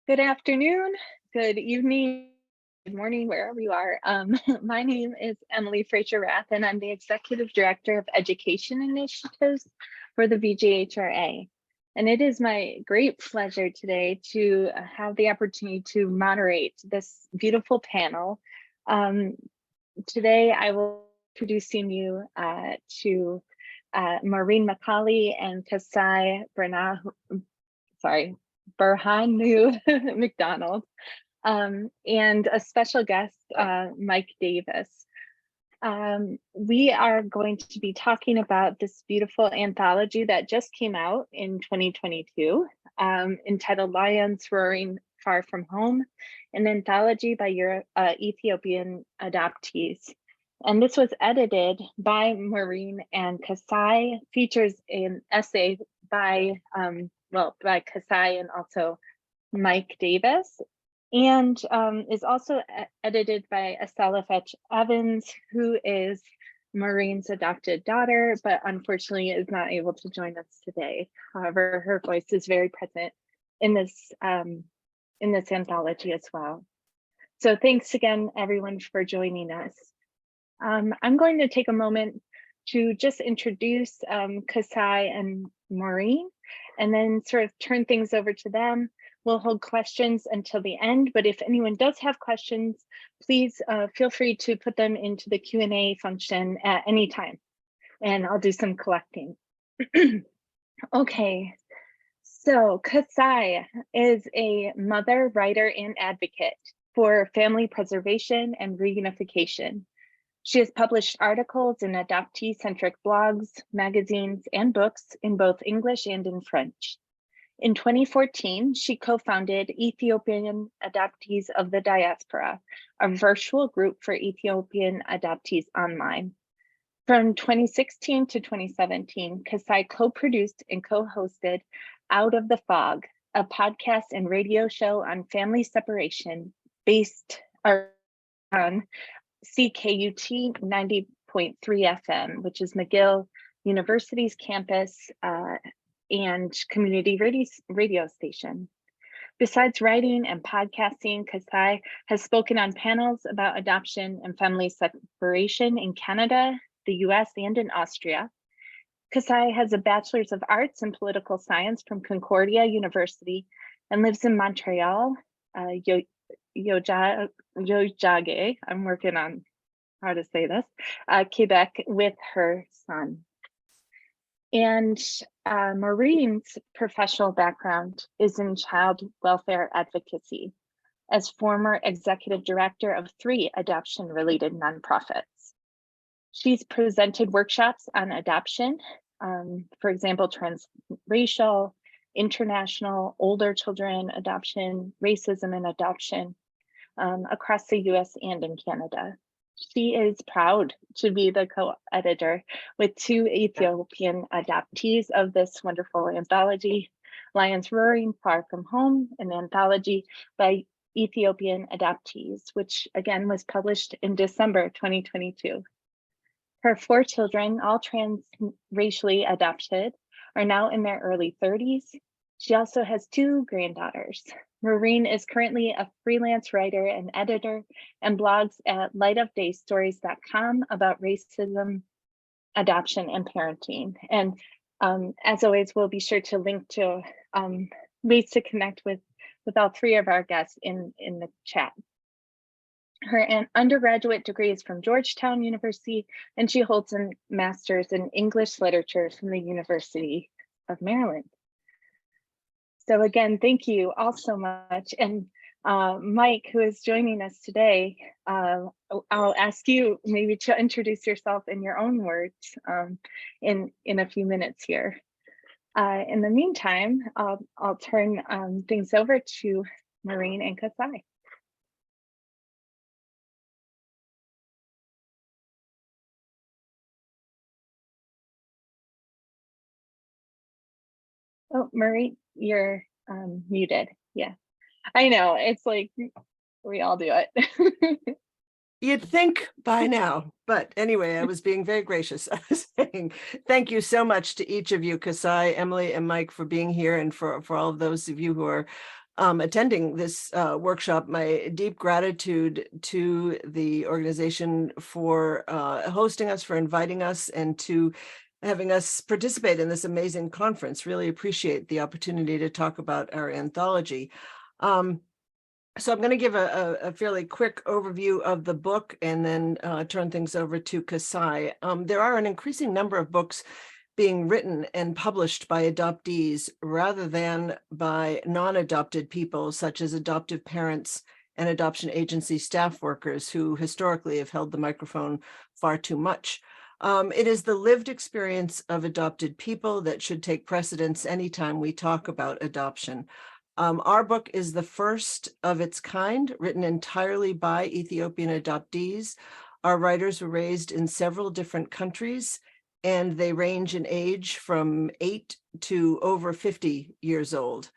Good afternoon, good evening, good morning, wherever you are. My name is Emily-Frazier Rath, and I'm the Executive Director of Education Initiatives for the BGHRA. And it is my great pleasure today to have the opportunity to moderate this beautiful panel. Today, I will be introducing you to Maureen McCauley and Kassaye MacDonald, and a special guest, Mike Davis. We are going to be talking about this beautiful anthology that just came out in 2022, entitled Lions Roaring Far From Home, an anthology by Ethiopian Adoptees. And this was edited by Maureen and Kassaye, features an essay by Kassaye and also Mike Davis, and is also edited by Estella Fetch Evans, who is Maureen's adopted daughter, but unfortunately is not able to join us today. However, her voice is very present in this anthology as well. So thanks again, everyone, for joining us. I'm going to take a moment to just introduce Kassaye and Maureen, and then sort of turn things over to them. We'll hold questions until the end, but if anyone does have questions, please feel free to put them into the Q&A function at any time, and I'll do some collecting. Okay, so Kassaye is a mother, writer, and advocate for family preservation and reunification. She has published articles in adoptee-centric blogs, magazines, and books in both English and in French. In 2014, she co-founded Ethiopian Adoptees of the Diaspora, a virtual group for Ethiopian adoptees online. From 2016 to 2017, Kassaye co-produced and co-hosted Out of the Fog, a podcast and radio show on family separation based on CKUT 90.3 FM, which is McGill University's campus and community radio station. Besides writing and podcasting, Kassaye has spoken on panels about adoption and family separation in Canada, the US, and in Austria. Kassaye has a Bachelor's of Arts in Political Science from Concordia University and lives in Montreal, Yojage, I'm working on how to say this, Quebec, with her son. And Maureen's professional background is in child welfare advocacy as former executive director of 3 adoption-related nonprofits. She's presented workshops on adoption, for example, transracial, international, older children adoption, racism and adoption, across the US and in Canada. She is proud to be the co-editor with 2 Ethiopian adoptees of this wonderful anthology, Lions Roaring Far From Home, an anthology by Ethiopian Adoptees, which again was published in December 2022. Her 4 children, all transracially adopted, are now in their early 30s. She also has 2 granddaughters. Maureen is currently a freelance writer and editor and blogs at lightofdaystories.com about racism, adoption, and parenting. And as always, we'll be sure to link to ways to connect with all 3 of our guests in the chat. Her undergraduate degree is from Georgetown University, and she holds a master's in English literature from the University of Maryland. So again, thank you all so much. And Mike, who is joining us today, I'll ask you maybe to introduce yourself in your own words in a few minutes here. In the meantime, I'll turn things over to Maureen and Kassaye. Oh, Marie, you're muted. Yeah, I know. It's like we all do it. You'd think by now, but anyway, I was being very gracious. I was saying thank you so much to each of you, Kassaye, Emily, and Mike, for being here, and for all of those of you who are attending this workshop. My deep gratitude to the organization for hosting us, for inviting us, and to having us participate in this amazing conference. Really appreciate the opportunity to talk about our anthology. So I'm going to give a fairly quick overview of the book and then turn things over to Kassaye. There are an increasing number of books being written and published by adoptees rather than by non-adopted people, such as adoptive parents and adoption agency staff workers who historically have held the microphone far too much. It is the lived experience of adopted people that should take precedence anytime we talk about adoption. Our book is the first of its kind, written entirely by Ethiopian adoptees. Our writers were raised in several different countries, and they range in age from 8 to over 50 years old.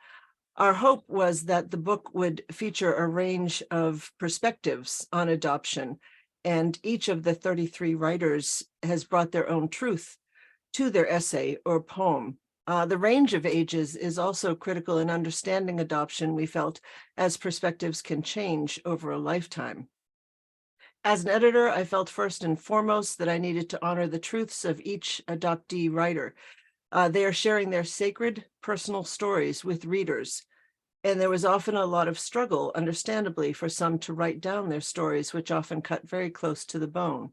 Our hope was that the book would feature a range of perspectives on adoption, and each of the 33 writers has brought their own truth to their essay or poem. The range of ages is also critical in understanding adoption, we felt, as perspectives can change over a lifetime. As an editor, I felt first and foremost that I needed to honor the truths of each adoptee writer. They are sharing their sacred personal stories with readers, and there was often a lot of struggle, understandably, for some to write down their stories, which often cut very close to the bone.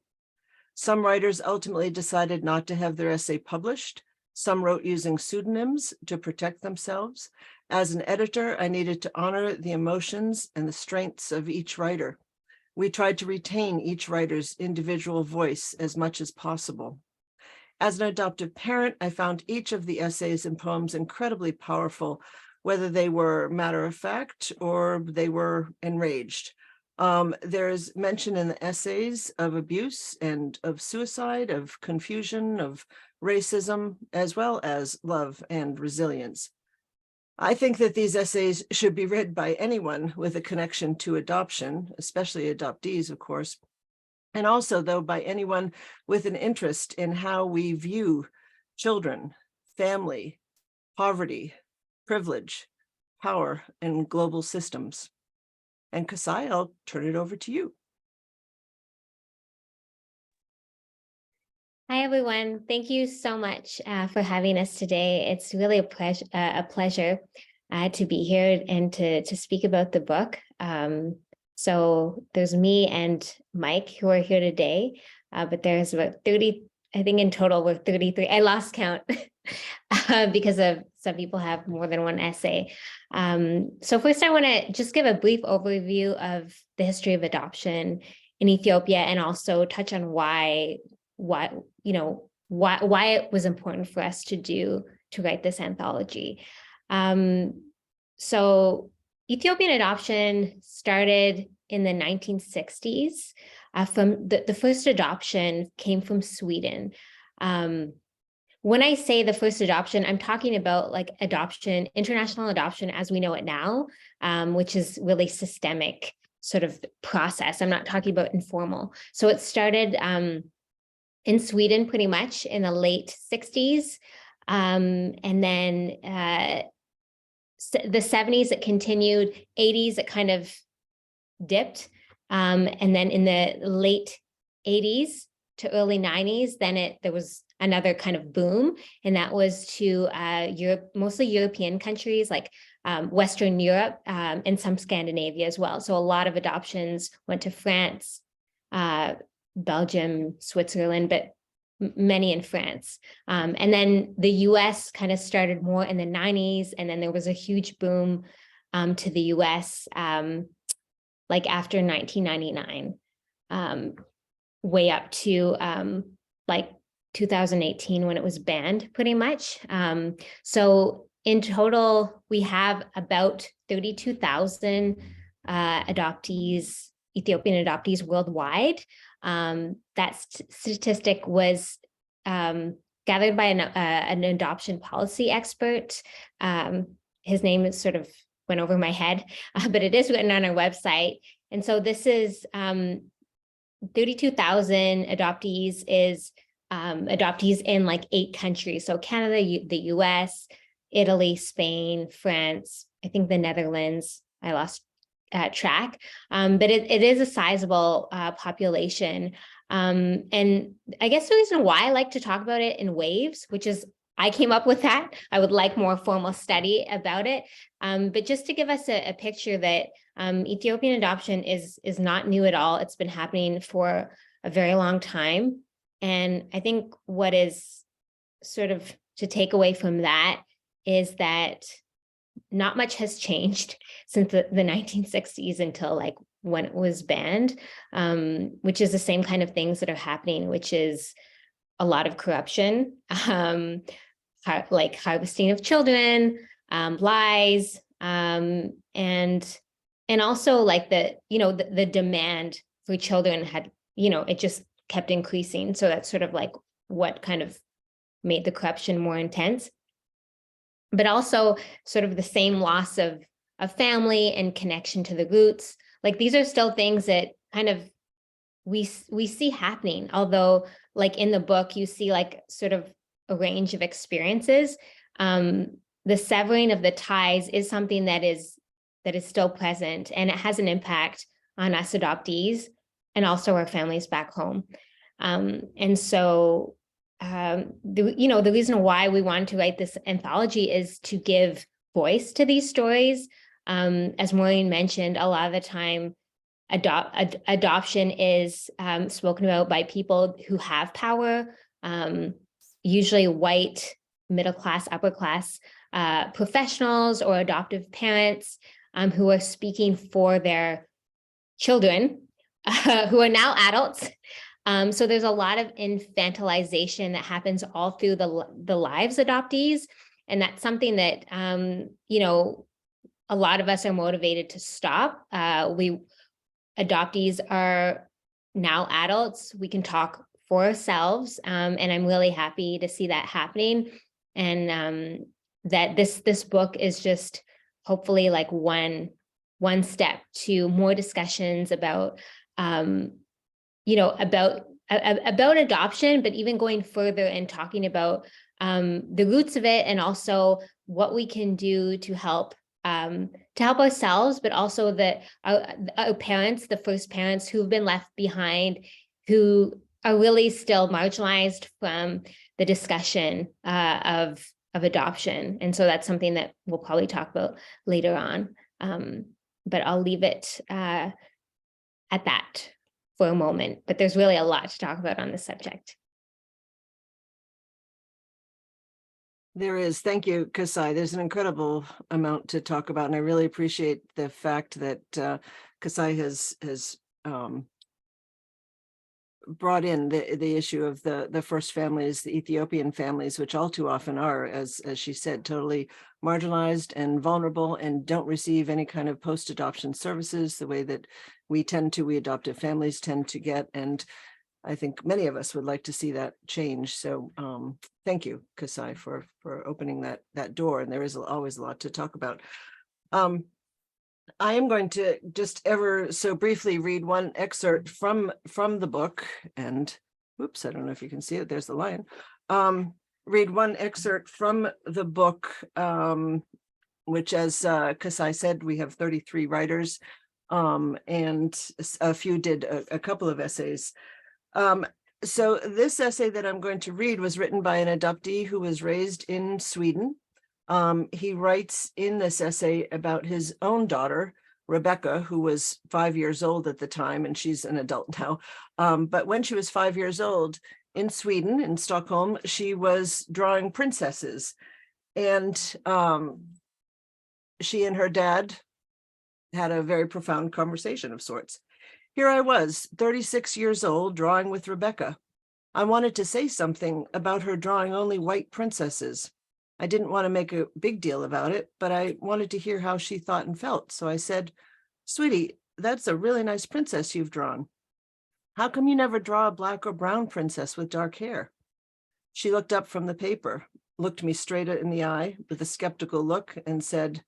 Some writers ultimately decided not to have their essay published. Some wrote using pseudonyms to protect themselves. As an editor, I needed to honor the emotions and the strengths of each writer. We tried to retain each writer's individual voice as much as possible. As an adoptive parent, I found each of the essays and poems incredibly powerful, whether they were matter of fact or they were enraged. There's mention in the essays of abuse and of suicide, of confusion, of racism, as well as love and resilience. I think that these essays should be read by anyone with a connection to adoption, especially adoptees, of course, and also, though, by anyone with an interest in how we view children, family, poverty, privilege, power, and global systems. And Kassaye, I'll turn it over to you. Hi, everyone. Thank you so much for having us today. It's really a pleasure to be here and to speak about the book. So there's me and Mike who are here today, but there's about 30, I think in total we're 33. I lost count because of some people have more than one essay. So first I want to just give a brief overview of the history of adoption in Ethiopia and also touch on why it was important for us to write this anthology. So Ethiopian adoption started in the 1960s. From the first adoption came from Sweden. When I say the first adoption, I'm talking about like adoption, international adoption as we know it now, which is really systemic sort of process. I'm not talking about informal. So it started in Sweden pretty much in the late 60s. And then the 70s, it continued, 80s, it kind of dipped. And then in the late 80s to early 90s, then there was another kind of boom, and that was to Europe, mostly European countries like Western Europe and some Scandinavia as well. So a lot of adoptions went to France, Belgium, Switzerland, but many in France. And then the US kind of started more in the 90s, and then there was a huge boom to the US like after 1999, way up to like 2018 when it was banned pretty much. So in total, we have about 32,000 adoptees, Ethiopian adoptees worldwide. That statistic was gathered by an adoption policy expert. His name is sort of went over my head, but it is written on our website. And so this is 32,000 adoptees is adoptees in like 8 countries. So Canada, the US, Italy, Spain, France, I think the Netherlands. I lost track, but it is a sizable population. And I guess the reason why I like to talk about it in waves, which is I came up with that. I would like more formal study about it. But just to give us a picture that Ethiopian adoption is not new at all. It's been happening for a very long time. And I think what is sort of to take away from that is that not much has changed since the 1960s until like when it was banned, which is the same kind of things that are happening, which is a lot of corruption, like harvesting of children, lies, and also like the demand for children had, it just kept increasing. So that's sort of like what kind of made the corruption more intense. But also sort of the same loss of family and connection to the roots. Like these are still things that kind of we see happening, although like in the book, you see like sort of a range of experiences. The severing of the ties is something that is still present, and it has an impact on us adoptees and also our families back home. And so the reason why we wanted to write this anthology is to give voice to these stories. As Maureen mentioned, a lot of the time, adoption is spoken about by people who have power, usually white, middle class, upper class professionals or adoptive parents who are speaking for their children who are now adults. So there's a lot of infantilization that happens all through the lives of adoptees. And that's something that, a lot of us are motivated to stop. Adoptees are now adults. We can talk for ourselves. And I'm really happy to see that happening. And that this book is just hopefully like one step to more discussions about, about adoption, but even going further and talking about the roots of it, and also what we can do to help ourselves, but also our parents, the first parents who've been left behind, who are really still marginalized from the discussion of adoption. And so that's something that we'll probably talk about later on. But I'll leave it at that for a moment, but there's really a lot to talk about on this subject. There is. Thank you, Kassaye. There's an incredible amount to talk about, and I really appreciate the fact that Kassaye has brought in the issue of the first families, the Ethiopian families, which all too often are, as she said, totally marginalized and vulnerable and don't receive any kind of post-adoption services the way that we adoptive families tend to get. And I think many of us would like to see that change. So thank you, Kassaye, for opening that door. And there is always a lot to talk about. I am going to just ever so briefly read one excerpt from the book. And oops, I don't know if you can see it. There's the lion. Read one excerpt from the book, which, as Kassaye said, we have 33 writers, and a few did a couple of essays. So this essay that I'm going to read was written by an adoptee who was raised in Sweden. He writes in this essay about his own daughter, Rebecca, who was 5 years old at the time, and she's an adult now. But when she was 5 years old in Sweden, in Stockholm, she was drawing princesses. And she and her dad had a very profound conversation of sorts. Here I was, 36 years old, drawing with Rebecca. I wanted to say something about her drawing only white princesses. I didn't want to make a big deal about it, but I wanted to hear how she thought and felt. So I said, "Sweetie, that's a really nice princess you've drawn. How come you never draw a black or brown princess with dark hair?" She looked up from the paper, looked me straight in the eye with a skeptical look, and said,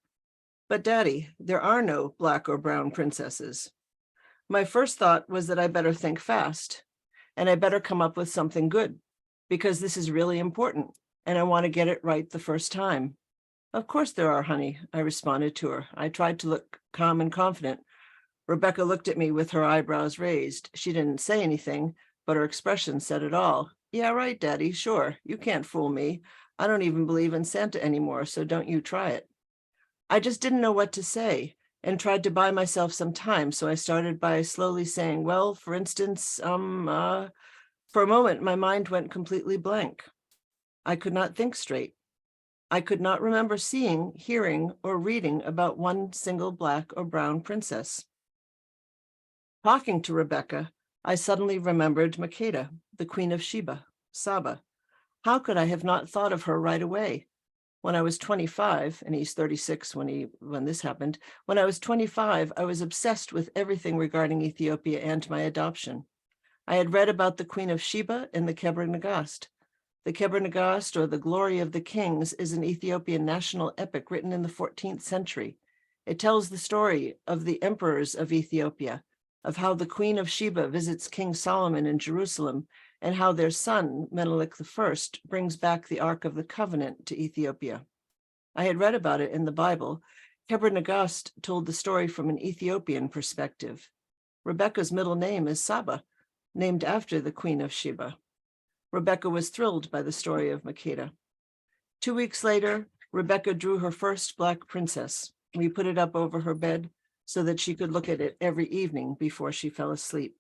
"But Daddy, there are no black or brown princesses." My first thought was that I better think fast, and I better come up with something good, because this is really important, and I want to get it right the first time. Of course there are, honey, I responded to her. I tried to look calm and confident. Rebecca looked at me with her eyebrows raised. She didn't say anything, but her expression said it all. Yeah, right, Daddy, sure. You can't fool me. I don't even believe in Santa anymore, so don't you try it. I just didn't know what to say and tried to buy myself some time. So I started by slowly saying, well, for instance, for a moment, my mind went completely blank. I could not think straight. I could not remember seeing, hearing, or reading about one single Black or brown princess. Talking to Rebecca, I suddenly remembered Makeda, the Queen of Sheba, Saba. How could I have not thought of her right away? When I was 25, and he's 36 when this happened, when I was 25, I was obsessed with everything regarding Ethiopia and my adoption. I had read about the Queen of Sheba in the Kebra Nagast. The Kebra Nagast, or the Glory of the Kings, is an Ethiopian national epic written in the 14th century. It tells the story of the emperors of Ethiopia, of how the Queen of Sheba visits King Solomon in Jerusalem, and how their son, Menelik I, brings back the Ark of the Covenant to Ethiopia. I had read about it in the Bible. Kebra Nagast told the story from an Ethiopian perspective. Rebecca's middle name is Saba, named after the Queen of Sheba. Rebecca was thrilled by the story of Makeda. 2 weeks later, Rebecca drew her first Black princess. We put it up over her bed so that she could look at it every evening before she fell asleep.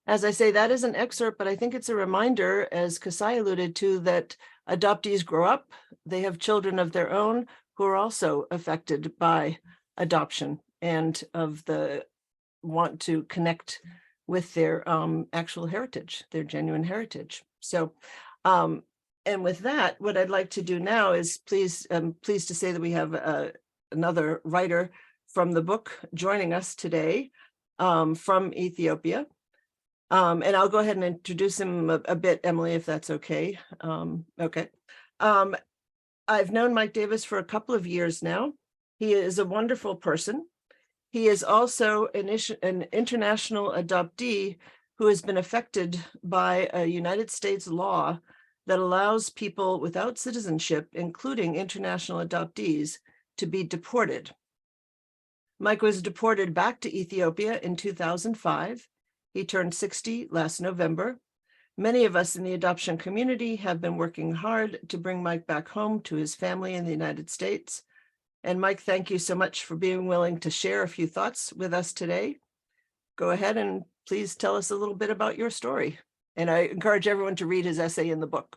As I say, that is an excerpt, but I think it's a reminder, as Kassaye alluded to, that adoptees grow up, they have children of their own who are also affected by adoption and of the want to connect with their actual heritage, their genuine heritage. So, and with that, what I'd like to do now is pleased to say that we have another writer from the book joining us today from Ethiopia. And I'll go ahead and introduce him a bit, Emily, if that's okay. Okay. I've known Mike Davis for a couple of years now. He is a wonderful person. He is also an international adoptee who has been affected by a United States law that allows people without citizenship, including international adoptees, to be deported. Mike was deported back to Ethiopia in 2005. He turned 60 last November. Many of us in the adoption community have been working hard to bring Mike back home to his family in the United States. And Mike, thank you so much for being willing to share a few thoughts with us today. Go ahead and please tell us a little bit about your story. And I encourage everyone to read his essay in the book.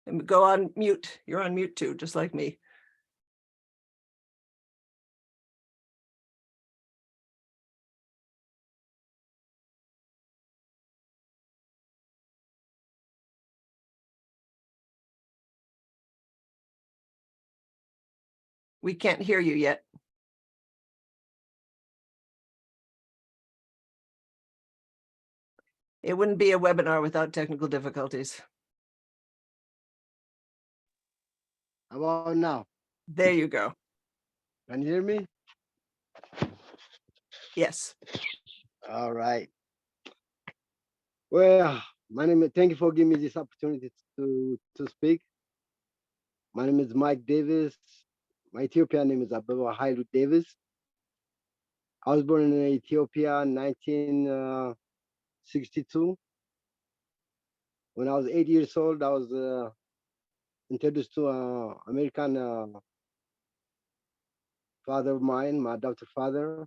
And go on mute. You're on mute too, just like me. We can't hear you yet. It wouldn't be a webinar without technical difficulties. How about now? There you go. Can you hear me? Yes. All right. Well, my name is, thank you for giving me this opportunity to speak. My name is Mike Davis. My Ethiopian name is Abeba Hailu Davis. I was born in Ethiopia in 1962. When I was 8 years old, I was introduced to an American father of mine, my adopted father,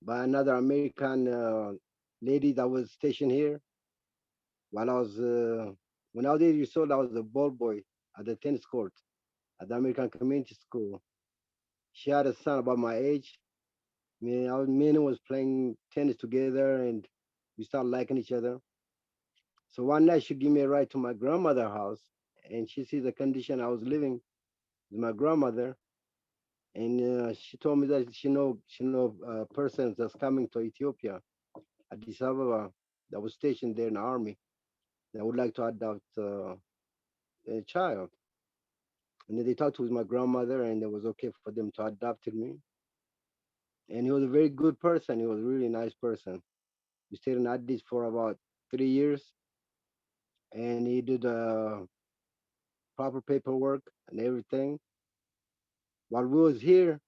by another American lady that was stationed here. While I was, when I was 8 years old, I was a ball boy at the tennis court at the American Community School. She had a son about my age. Me and him was playing tennis together, and we started liking each other. So one night she gave me a ride to my grandmother's house, and she sees the condition I was living with my grandmother, and she told me that she know persons that's coming to Ethiopia, Addis Ababa, that was stationed there in the army, that would like to adopt a child. And then they talked with my grandmother, and it was okay for them to adopt me. And he was a very good person. He was a really nice person. We stayed in Addis for about 3 years. and he did proper paperwork and everything. While we was here,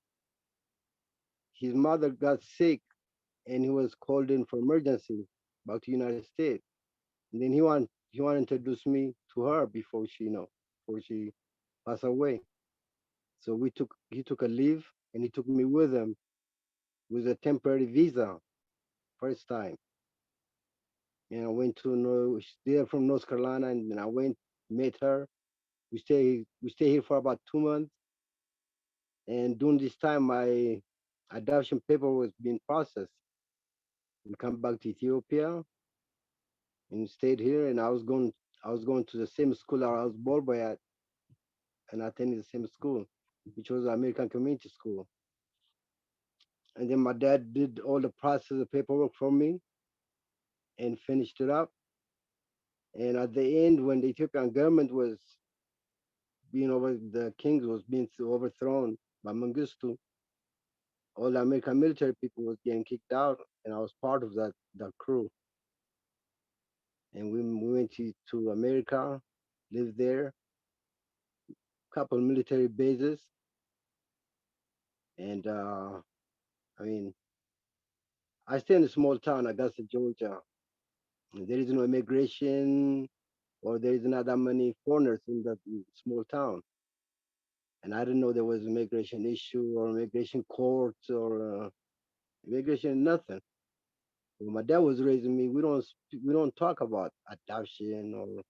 his mother got sick, and he was called in for emergency back to United States. And then he wanted to introduce me to her before she, before she passed away. So he took a leave, and he took me with him with a temporary visa first time. And I went to they're from North Carolina, and then I went, met her. We stay here for about 2 months, and during this time, my adoption paper was being processed. We come back to Ethiopia and stayed here, and I was going to the same school I was born by at, and I attended the same school, which was American Community School. And then my dad did all the process of paperwork for me and finished it up. And at the end, when the Ethiopian government was the kings was being overthrown by Mengistu, all the American military people was getting kicked out, and I was part of that crew. And we went to America, lived there, couple of military bases, and I mean, I stay in a small town, Augusta, Georgia. And there is no immigration, or there is not that many foreigners in that small town. And I didn't know there was immigration issue or immigration courts or immigration nothing. When my dad was raising me, we don't talk about adoption or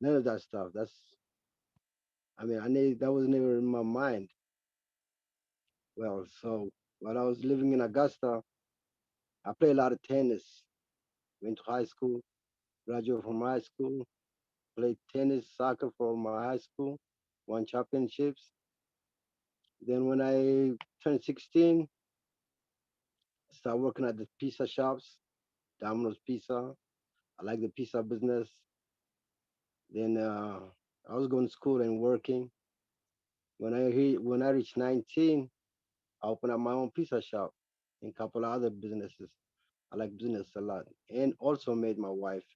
none of that stuff. I mean, I knew that was never in my mind. Well, so while I was living in Augusta, I played a lot of tennis. Went to high school, graduated from high school, played tennis, soccer for my high school, won championships. Then when I turned 16, I started working at the pizza shops, Domino's Pizza. I like the pizza business. Then I was going to school and working. When I reached 19, I opened up my own pizza shop and a couple of other businesses. I like business a lot, and also made my wife.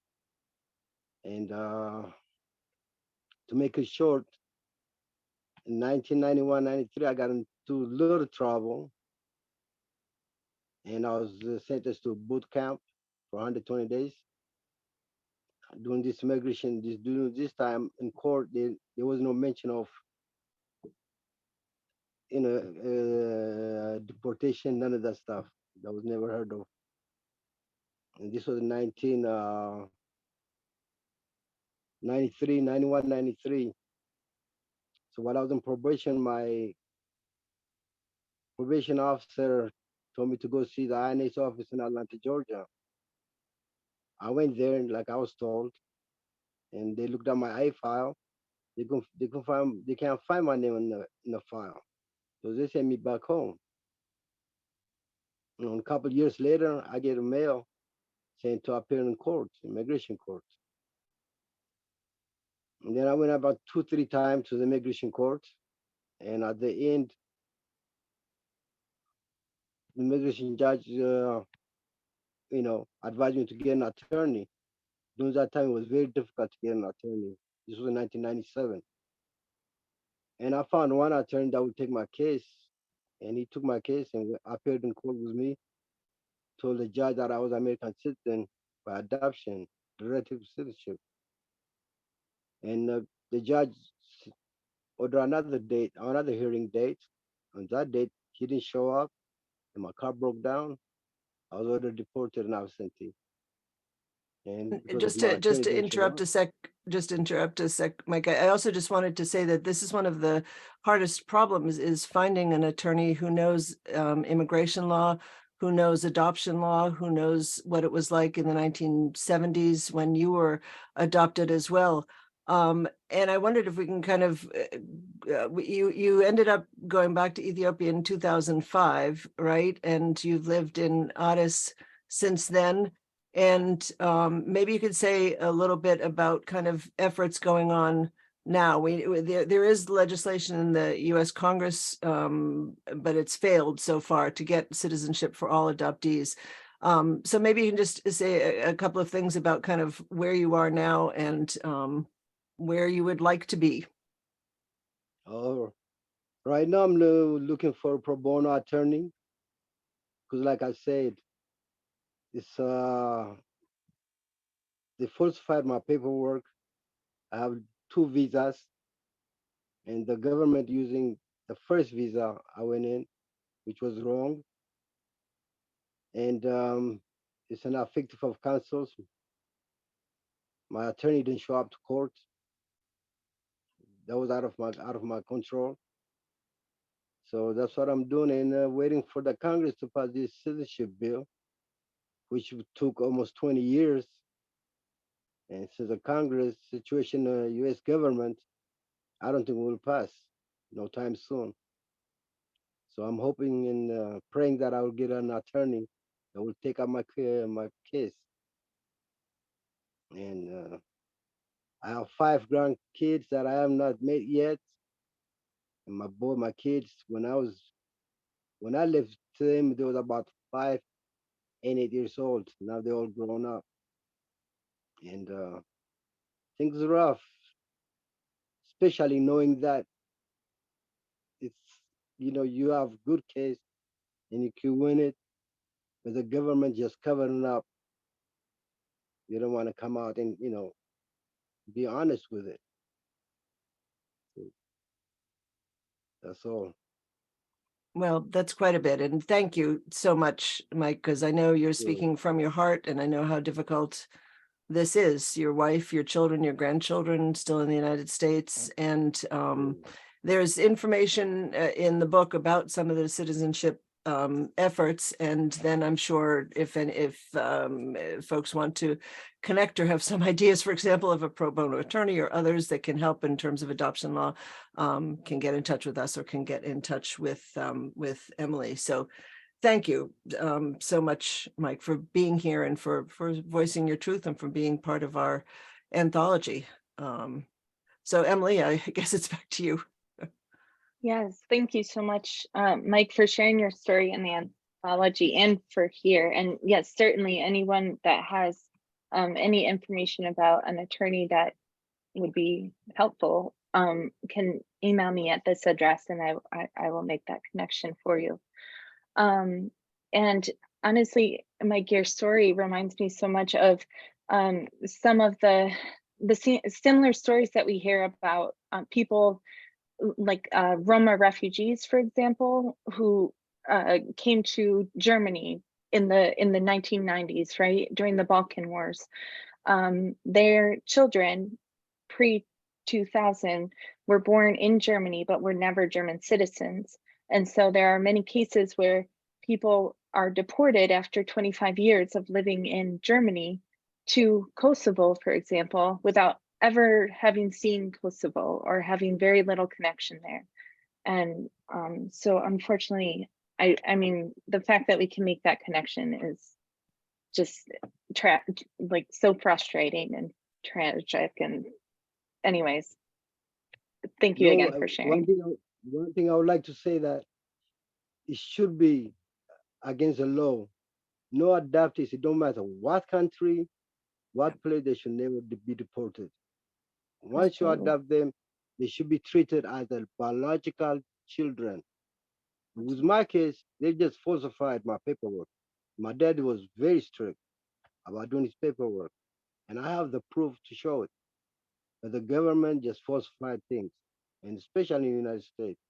And to make it short, in 1991, 93, I got into a little trouble, and I was sentenced to boot camp for 120 days. During this migration, during this time in court, there was no mention of deportation, none of that stuff. That was never heard of. And this was in 1993, 91, 93. So while I was on probation, my probation officer told me to go see the INS office in Atlanta, Georgia. I went there, like I was told, and they looked at my I file. They can't find my name in the file, so they sent me back home. And a couple of years later, I get a mail saying to appear in court, immigration court. And then I went about 2, 3 times to the immigration court, and at the end, the immigration judge, advised me to get an attorney. During that time, it was very difficult to get an attorney. This was in 1997. And I found one attorney that would take my case. And he took my case and appeared in court with me, told the judge that I was American citizen by adoption, relative citizenship. And the judge ordered another hearing date. On that date, he didn't show up, and my car broke down. I was ordered deported and absentee. And because Just of my to just attorney to didn't show interrupt up, a sec, Mike. I also just wanted to say that this is one of the hardest problems is finding an attorney who knows immigration law, who knows adoption law, who knows what it was like in the 1970s when you were adopted as well. And I wondered if we can kind of, you ended up going back to Ethiopia in 2005, right? And you've lived in Addis since then. And maybe you could say a little bit about kind of efforts going on now. There is legislation in the U.S. Congress, but it's failed so far to get citizenship for all adoptees. So maybe you can just say a couple of things about kind of where you are now and where you would like to be. Oh, right now I'm looking for a pro bono attorney because, like I said, it's they falsified my paperwork. I have 2 visas, and the government using the first visa I went in, which was wrong, and it's an effective of counsels. My attorney didn't show up to court. That was out of my control. So that's what I'm doing, and waiting for the Congress to pass this citizenship bill, which took almost 20 years. And since the Congress situation, U.S. government, I don't think will pass no time soon. So I'm hoping and praying that I will get an attorney that will take up my case. And I have 5 grandkids that I have not met yet. And my kids, when I left them, they was about 5 and 8 years old. Now they're all grown up, and things are rough, especially knowing that it's you have good case and you can win it, but the government just covering up. They don't want to come out and be honest with it. So that's all. Well, that's quite a bit. And thank you so much, Mike, because I know you're speaking from your heart and I know how difficult this is. Your wife, your children, your grandchildren still in the United States. And there's information in the book about some of the citizenship efforts. And then I'm sure if folks want to connect or have some ideas, for example, of a pro bono attorney or others that can help in terms of adoption law, can get in touch with us or can get in touch with Emily. So thank you so much, Mike, for being here and for voicing your truth and for being part of our anthology. So Emily, I guess it's back to you. Yes, thank you so much, Mike, for sharing your story in the anthology and for here. And yes, certainly anyone that has any information about an attorney that would be helpful can email me at this address, and I will make that connection for you. And honestly, Mike, your story reminds me so much of some of the similar stories that we hear about people like Roma refugees, for example, who came to Germany in the 1990s, right, during the Balkan Wars. Their children pre-2000 were born in Germany, but were never German citizens. And so there are many cases where people are deported after 25 years of living in Germany to Kosovo, for example, without ever having seen Kosovo or having very little connection there. And so unfortunately, I mean, the fact that we can make that connection is just like so frustrating and tragic. And anyways, thank you again for sharing. One thing I would like to say that it should be against the law. No adoptees, it don't matter what country, what place, they should never be deported. Once you adopt them, they should be treated as their biological children. With my case, they just falsified my paperwork. My dad was very strict about doing his paperwork, and I have the proof to show it. But the government just falsified things, and especially in the United States.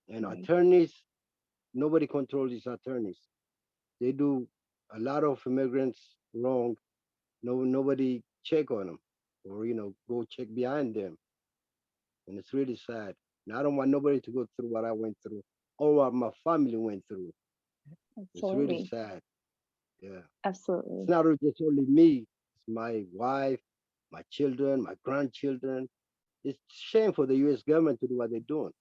And attorneys, nobody controls these attorneys. They do a lot of immigrants wrong. Nobody check on them or go check behind them. And it's really sad. And I don't want nobody to go through what I went through or what my family went through. Absolutely. It's really sad. Yeah. Absolutely. It's not just only me. It's my wife, my children, my grandchildren. It's shame for the U.S. government to do what they're doing,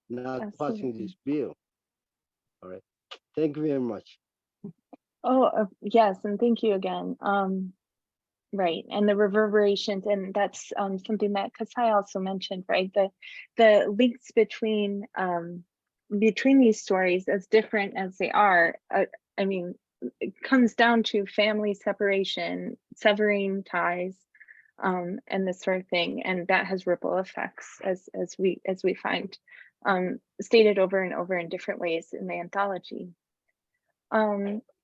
not passing this bill. All right. Thank you very much. Oh, yes, and thank you again. Right, and the reverberations, and that's something that Kassaye also mentioned, right? The links between these stories, as different as they are, I mean, it comes down to family separation, severing ties, and this sort of thing, and that has ripple effects as we find stated over and over in different ways in the anthology.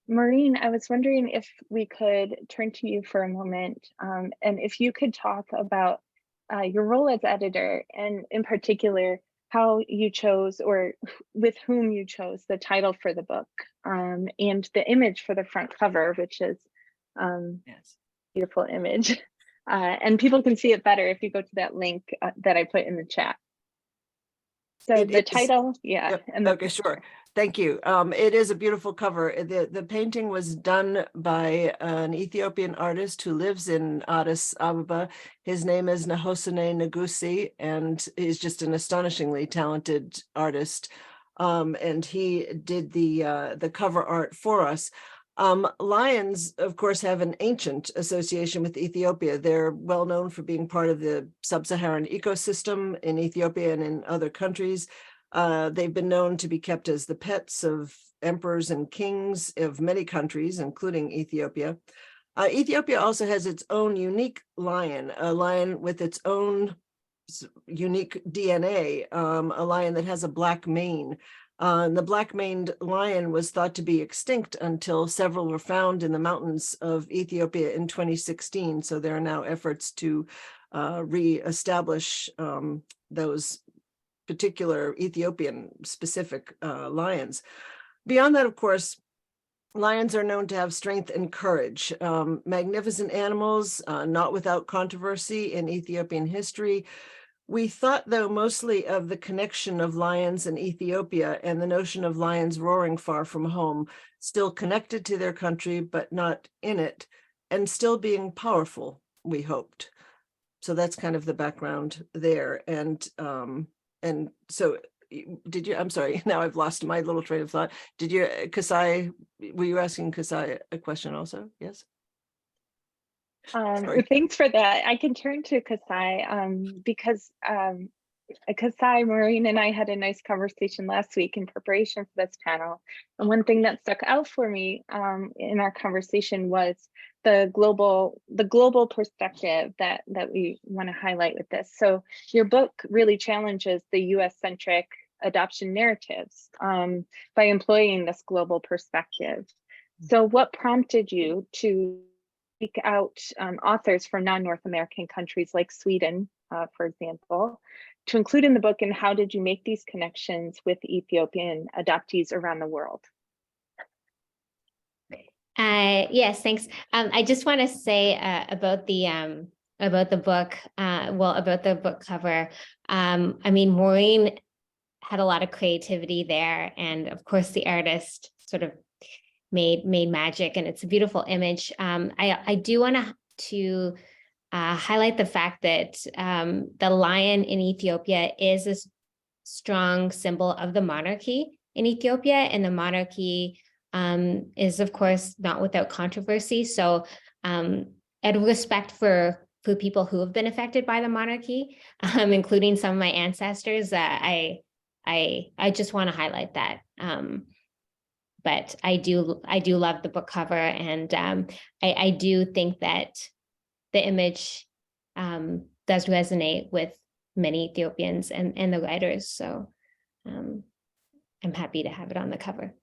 Maureen, I was wondering if we could turn to you for a moment, and if you could talk about your role as editor, and in particular, how you chose, or with whom you chose, the title for the book, and the image for the front cover, which is Yes. beautiful image. And people can see it better if you go to that link that I put in the chat. So the title, yeah. Yep. And okay, sure. Thank you. It is a beautiful cover. The painting was done by an Ethiopian artist who lives in Addis Ababa. His name is Nahosene Negusi, and he's just an astonishingly talented artist. And he did the cover art for us. Lions, of course, have an ancient association with Ethiopia. They're well known for being part of the sub-Saharan ecosystem in Ethiopia and in other countries. They've been known to be kept as the pets of emperors and kings of many countries, including Ethiopia. Ethiopia also has its own unique lion, a lion with its own unique DNA, a lion that has a black mane. The black-maned lion was thought to be extinct until several were found in the mountains of Ethiopia in 2016. So there are now efforts to re-establish those particular Ethiopian specific lions. Beyond that, of course, lions are known to have strength and courage. Magnificent animals, not without controversy in Ethiopian history. We thought, though, mostly of the connection of lions and Ethiopia and the notion of lions roaring far from home, still connected to their country, but not in it, and still being powerful, we hoped. So that's kind of the background there. And so did you, I'm sorry, now I've lost my little train of thought. Did you, Kassaye, were you asking Kassaye a question also? Yes? Thanks for that. I can turn to Kassaye because Kassaye, Maureen, and I had a nice conversation last week in preparation for this panel. And one thing that stuck out for me in our conversation was the global perspective that we want to highlight with this. So your book really challenges the US-centric adoption narratives by employing this global perspective. So what prompted you to seek out authors from non-North American countries like Sweden, for example, to include in the book, and how did you make these connections with Ethiopian adoptees around the world? Yes, thanks. I just want to say about the book, about the book cover. I mean, Maureen had a lot of creativity there, and of course, the artist sort of made magic, and it's a beautiful image. I do want to highlight the fact that the lion in Ethiopia is a strong symbol of the monarchy in Ethiopia, and the monarchy is, of course, not without controversy. So out of respect for people who have been affected by the monarchy, including some of my ancestors, I just want to highlight that. But I do love the book cover, and I do think that the image does resonate with many Ethiopians and the writers. So I'm happy to have it on the cover.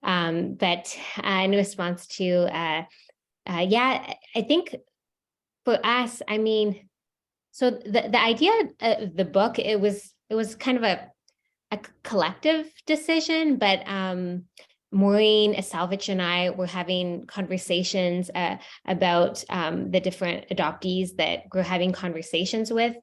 But in response to, yeah, I think for us, I mean, so the idea of the book, it was kind of a collective decision, but Maureen Salvich and I were having conversations about the different adoptees that we're having conversations with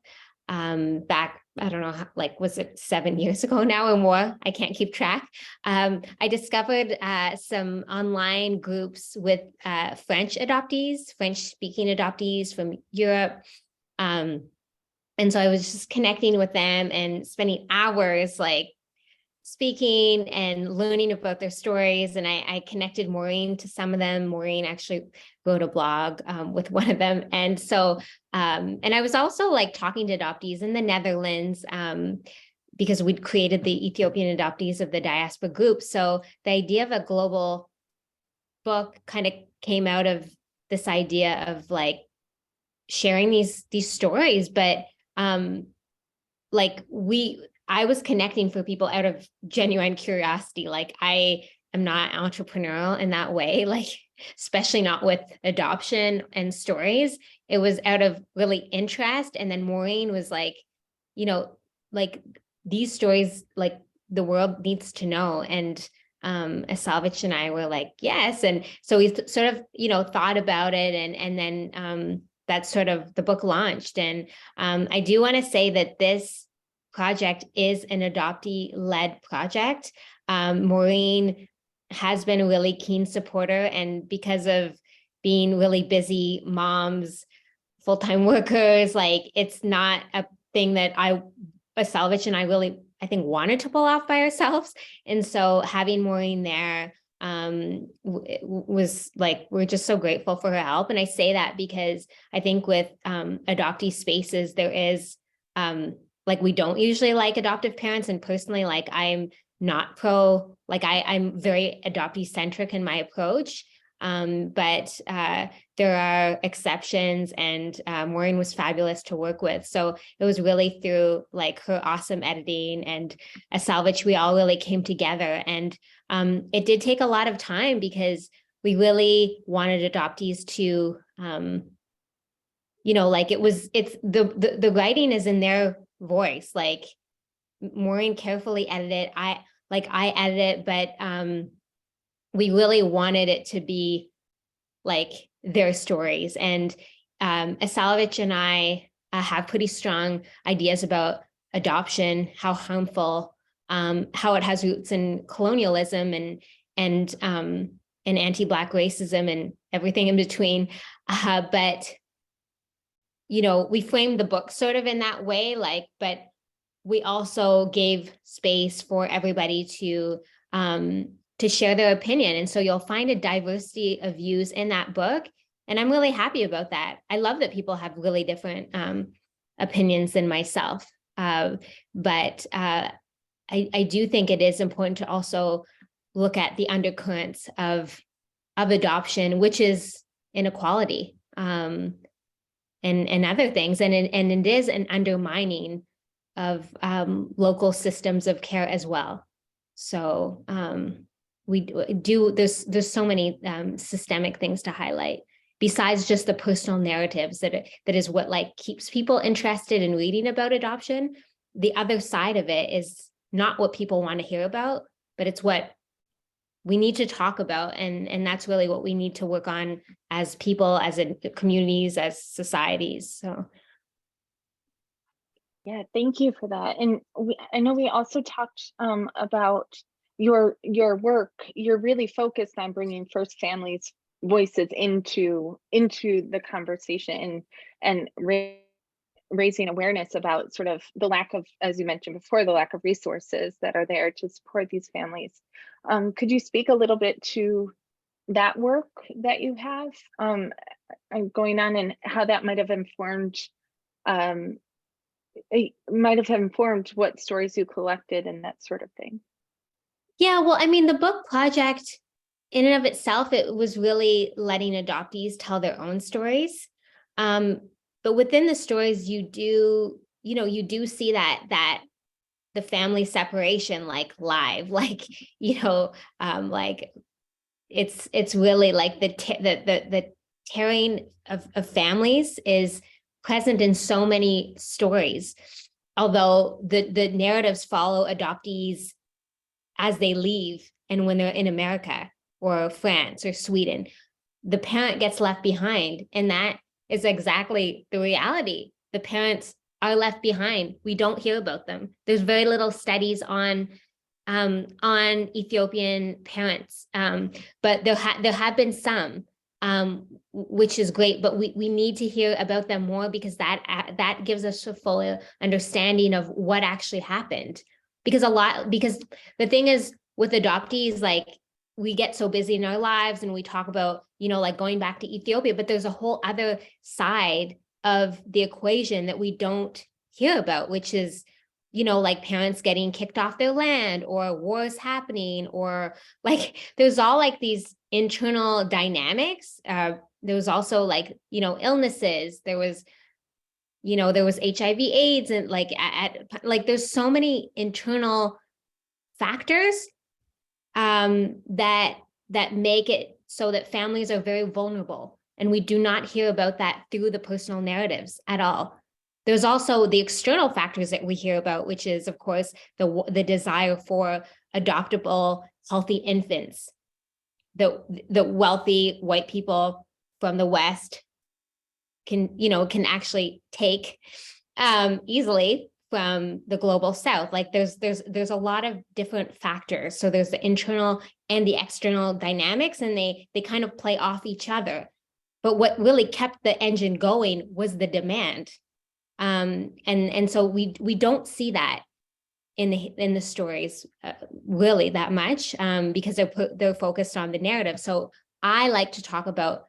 back, I don't know, like, was it 7 years ago now or more? I can't keep track. I discovered some online groups with French adoptees, French-speaking adoptees from Europe. And so I was just connecting with them and spending hours like speaking and learning about their stories. And I connected Maureen to some of them. Maureen actually wrote a blog with one of them. And so, and I was also like talking to adoptees in the Netherlands because we'd created the Ethiopian Adoptees of the Diaspora group. So the idea of a global book kind of came out of this idea of like sharing these stories, but like I was connecting for people out of genuine curiosity. Like I am not entrepreneurial in that way, like especially not with adoption and stories. It was out of really interest. And then Maureen was like, you know, like these stories, like the world needs to know. And Salvage and I were like, yes. And so we sort of, you know, thought about it, and then that's sort of the book launched. And I do want to say that this project is an adoptee-led project. Maureen has been a really keen supporter, and because of being really busy moms, full-time workers, like it's not a thing that Salvage and I really, I think, wanted to pull off by ourselves. And so having Maureen there was like, we're just so grateful for her help. And I say that because I think with adoptee spaces, there is like, we don't usually like adoptive parents. And personally, like I'm not pro, like I'm very adoptee centric in my approach. But there are exceptions, and Maureen was fabulous to work with. So it was really through like her awesome editing and a Salvage, we all really came together. And it did take a lot of time because we really wanted adoptees to, you know, like it's the writing is in their voice. Like Maureen carefully edited, I edit it, but we really wanted it to be like their stories. And Salvage and I have pretty strong ideas about adoption, how harmful, how it has roots in colonialism and anti-Black racism and everything in between. But, you know, we framed the book sort of in that way, like, but we also gave space for everybody to share their opinion. And so you'll find a diversity of views in that book. And I'm really happy about that. I love that people have really different opinions than myself. But I do think it is important to also look at the undercurrents of adoption, which is inequality and other things. And it is an undermining of local systems of care as well. So we do, there's so many systemic things to highlight besides just the personal narratives that is what like keeps people interested in reading about adoption. The other side of it is not what people want to hear about, but it's what we need to talk about. And that's really what we need to work on as people, as in communities, as societies. So. Yeah, thank you for that. And I know we also talked about your work. You're really focused on bringing first families' voices into the conversation and raising awareness about sort of the lack of, as you mentioned before, the lack of resources that are there to support these families. Could you speak a little bit to that work that you have going on and how that might have informed what stories you collected and that sort of thing? Yeah, well, I mean, the book project in and of itself, it was really letting adoptees tell their own stories. But within the stories, you do see that the family separation, like live, like, like it's really like the tearing of families is present in so many stories, although the narratives follow adoptees as they leave and when they're in America or France or Sweden, the parent gets left behind. And that is exactly the reality. The parents are left behind. We don't hear about them. There's very little studies on Ethiopian parents, but there have been some, which is great, but we need to hear about them more because that gives us a full understanding of what actually happened. Because the thing is with adoptees, like we get so busy in our lives and we talk about, like going back to Ethiopia, but there's a whole other side of the equation that we don't hear about, which is you know, like parents getting kicked off their land or wars happening, or like there's all like these internal dynamics. There was also like, you know, illnesses. There was, you know, there was HIV AIDS, and like like there's so many internal factors that make it so that families are very vulnerable. And we do not hear about that through the personal narratives at all. There's also the external factors that we hear about, which is, of course, the desire for adoptable, healthy infants. The wealthy white people from the West can actually take easily from the global South. Like there's a lot of different factors. So there's the internal and the external dynamics, and they kind of play off each other. But what really kept the engine going was the demand. And so we don't see that in the stories really that much, because they're focused on the narrative. So I like to talk about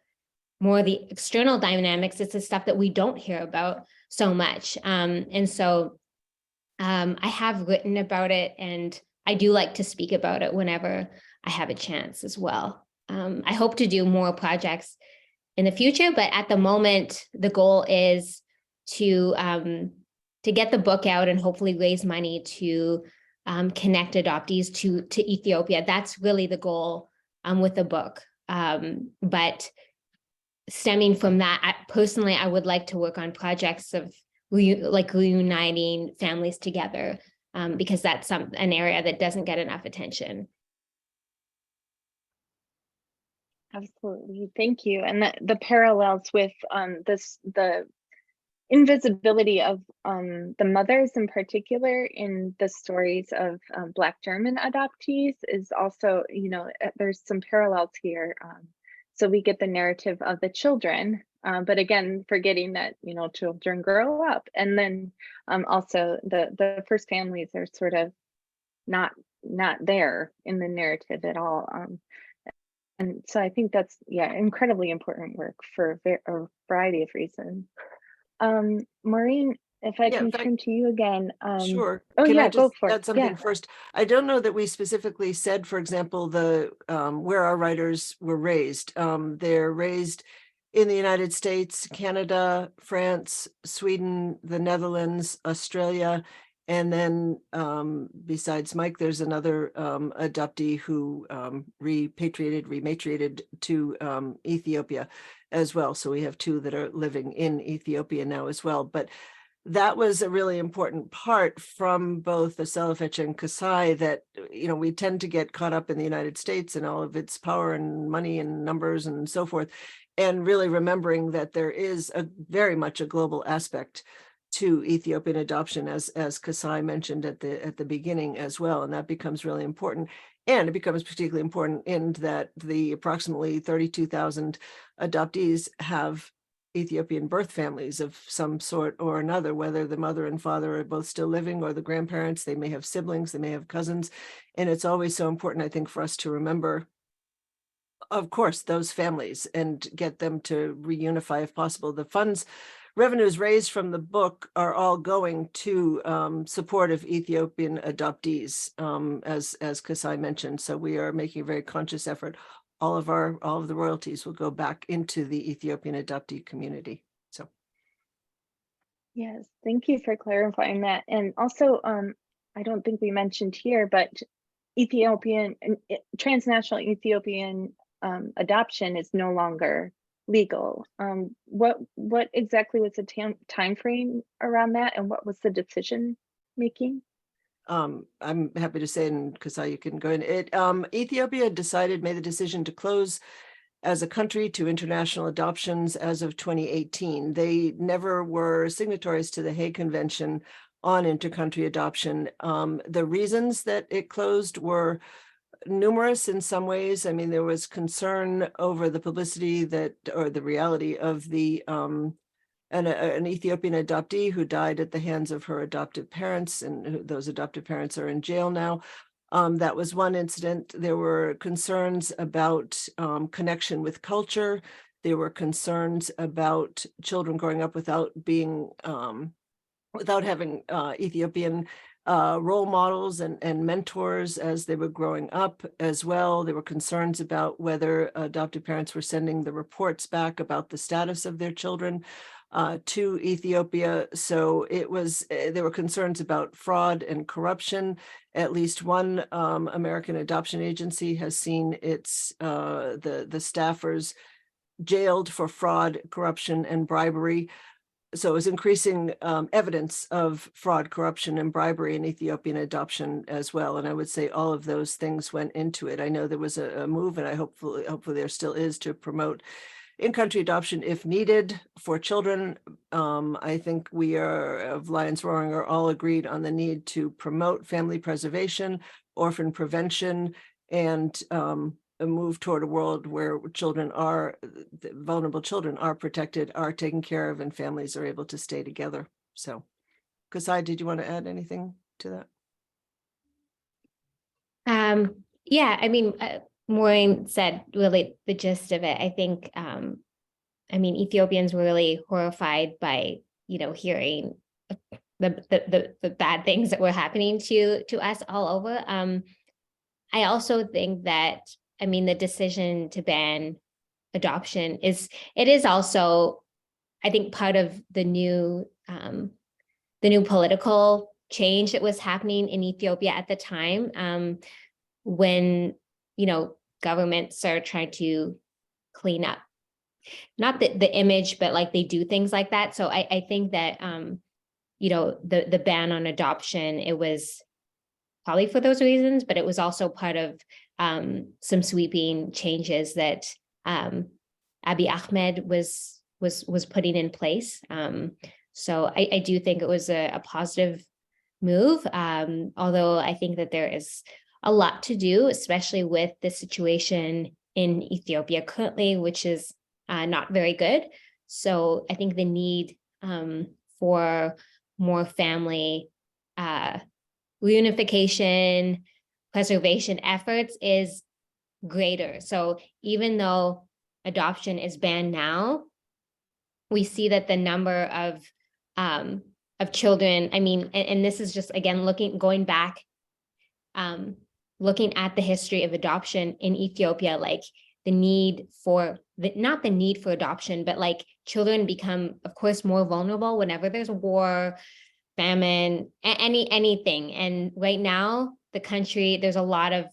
more of the external dynamics. It's the stuff that we don't hear about so much. And so I have written about it, and I do like to speak about it whenever I have a chance as well. I hope to do more projects in the future, but at the moment, the goal is to get the book out and hopefully raise money to connect adoptees to Ethiopia. That's really the goal with the book. But stemming from that, personally, I would like to work on projects of reuniting families together, because that's an area that doesn't get enough attention. Absolutely, thank you. And the parallels with the invisibility of the mothers in particular in the stories of Black German adoptees is also, you know, there's some parallels here. So we get the narrative of the children, but again, forgetting that, you know, children grow up, and then also the first families are sort of not there in the narrative at all. And so I think that's, yeah, incredibly important work for a variety of reasons. Maureen, if I can turn to you again. Sure. Oh Can yeah, I go just for add it. something Yeah. first? I don't know that we specifically said, for example, the where our writers were raised. They're raised in the United States, Canada, France, Sweden, the Netherlands, Australia, and then besides Mike, there's another adoptee who rematriated to Ethiopia as well. So we have two that are living in Ethiopia now as well. But that was a really important part from both the Selefetch and Kassaye, that, you know, we tend to get caught up in the United States and all of its power and money and numbers and so forth, and really remembering that there is very much a global aspect to Ethiopian adoption, as Kassaye mentioned at the beginning as well, and that becomes really important. And it becomes particularly important in that the approximately 32,000 adoptees have Ethiopian birth families of some sort or another, whether the mother and father are both still living or the grandparents. They may have siblings, they may have cousins. And it's always so important, I think, for us to remember, of course, those families and get them to reunify if possible. The revenues raised from the book are all going to support of Ethiopian adoptees, as Kassaye mentioned. So we are making a very conscious effort. All of the royalties will go back into the Ethiopian adoptee community. So, Yes, thank you for clarifying that. And also, I don't think we mentioned here, but transnational Ethiopian adoption is no longer legal. What exactly was the time frame around that, and what was the decision making? I'm happy to say, and Kassaye, you can go in. Ethiopia made the decision to close as a country to international adoptions as of 2018. They never were signatories to the Hague Convention on intercountry adoption. The reasons that it closed were numerous in some ways. I mean, there was concern over the publicity or the reality of an Ethiopian adoptee who died at the hands of her adoptive parents, and those adoptive parents are in jail now. That was one incident. There were concerns about connection with culture. There were concerns about children growing up without having Ethiopian role models and mentors as they were growing up as well. There were concerns about whether adoptive parents were sending the reports back about the status of their children to Ethiopia. So it was, there were concerns about fraud and corruption. At least one American adoption agency has seen its the staffers jailed for fraud, corruption, and bribery. So it was increasing evidence of fraud, corruption, and bribery in Ethiopian adoption as well. And I would say all of those things went into it. I know there was a move, and I hopefully there still is, to promote in-country adoption if needed for children. I think we are, of Lions Roaring, are all agreed on the need to promote family preservation, orphan prevention, and a move toward a world where children are, vulnerable children are protected, are taken care of, and families are able to stay together. So, Kassaye, did you want to add anything to that? Yeah, I mean, Maureen said really the gist of it. I think, I mean, Ethiopians were really horrified by, hearing the bad things that were happening to us all over. I also think that, I mean, the decision to ban adoption is also, I think, part of the new political change that was happening in Ethiopia at the time, when, governments are trying to clean up, not the image, but like they do things like that. So I think that, the ban on adoption, it was probably for those reasons, but it was also part of some sweeping changes that Abiy Ahmed was putting in place. So I do think it was a positive move, although I think that there is a lot to do, especially with the situation in Ethiopia currently, which is not very good. So I think the need for more family reunification, preservation efforts is greater. So even though adoption is banned now, we see that the number of children, I mean, and this is just, again, going back, looking at the history of adoption in Ethiopia, like not the need for adoption, but like children become, of course, more vulnerable whenever there's war, famine, anything. And right now, the country, there's a lot of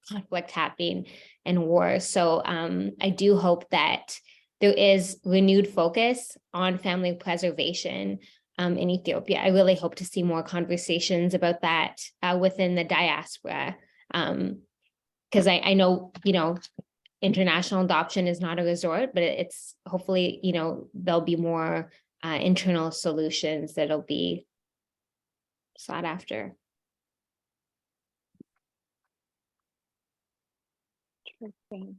conflict happening and war. So I do hope that there is renewed focus on family preservation in Ethiopia. I really hope to see more conversations about that within the diaspora, because I know, international adoption is not a resort, but it's hopefully, there'll be more internal solutions that'll be sought after. Interesting.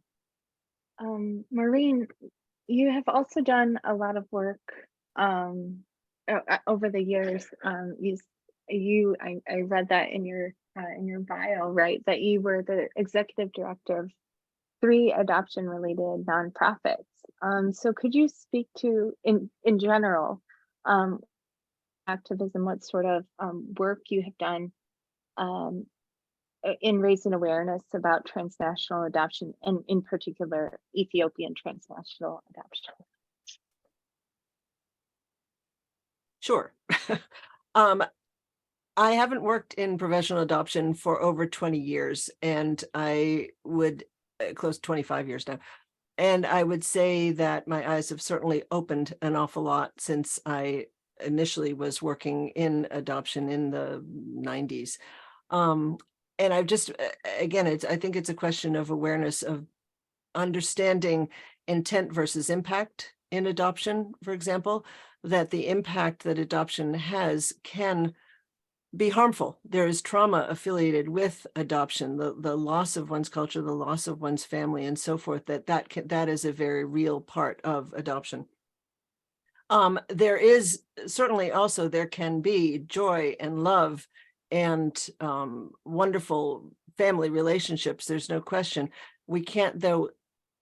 Maureen, you have also done a lot of work over the years. I read that in your bio, right? That you were the executive director of 3 adoption-related nonprofits. So could you speak to, in general, activism, what sort of work you have done in raising awareness about transnational adoption, and in particular, Ethiopian transnational adoption? Sure. I haven't worked in professional adoption for over 20 years, and I would, close to 25 years now. And I would say that my eyes have certainly opened an awful lot since I initially was working in adoption in the 90s. And I've just, again, I think it's a question of awareness of understanding intent versus impact in adoption, for example, that the impact that adoption has can be harmful. There is trauma affiliated with adoption, the loss of one's culture, the loss of one's family, and so forth, that is a very real part of adoption. There is certainly also, there can be joy and love and wonderful family relationships. There's no question. We can't, though,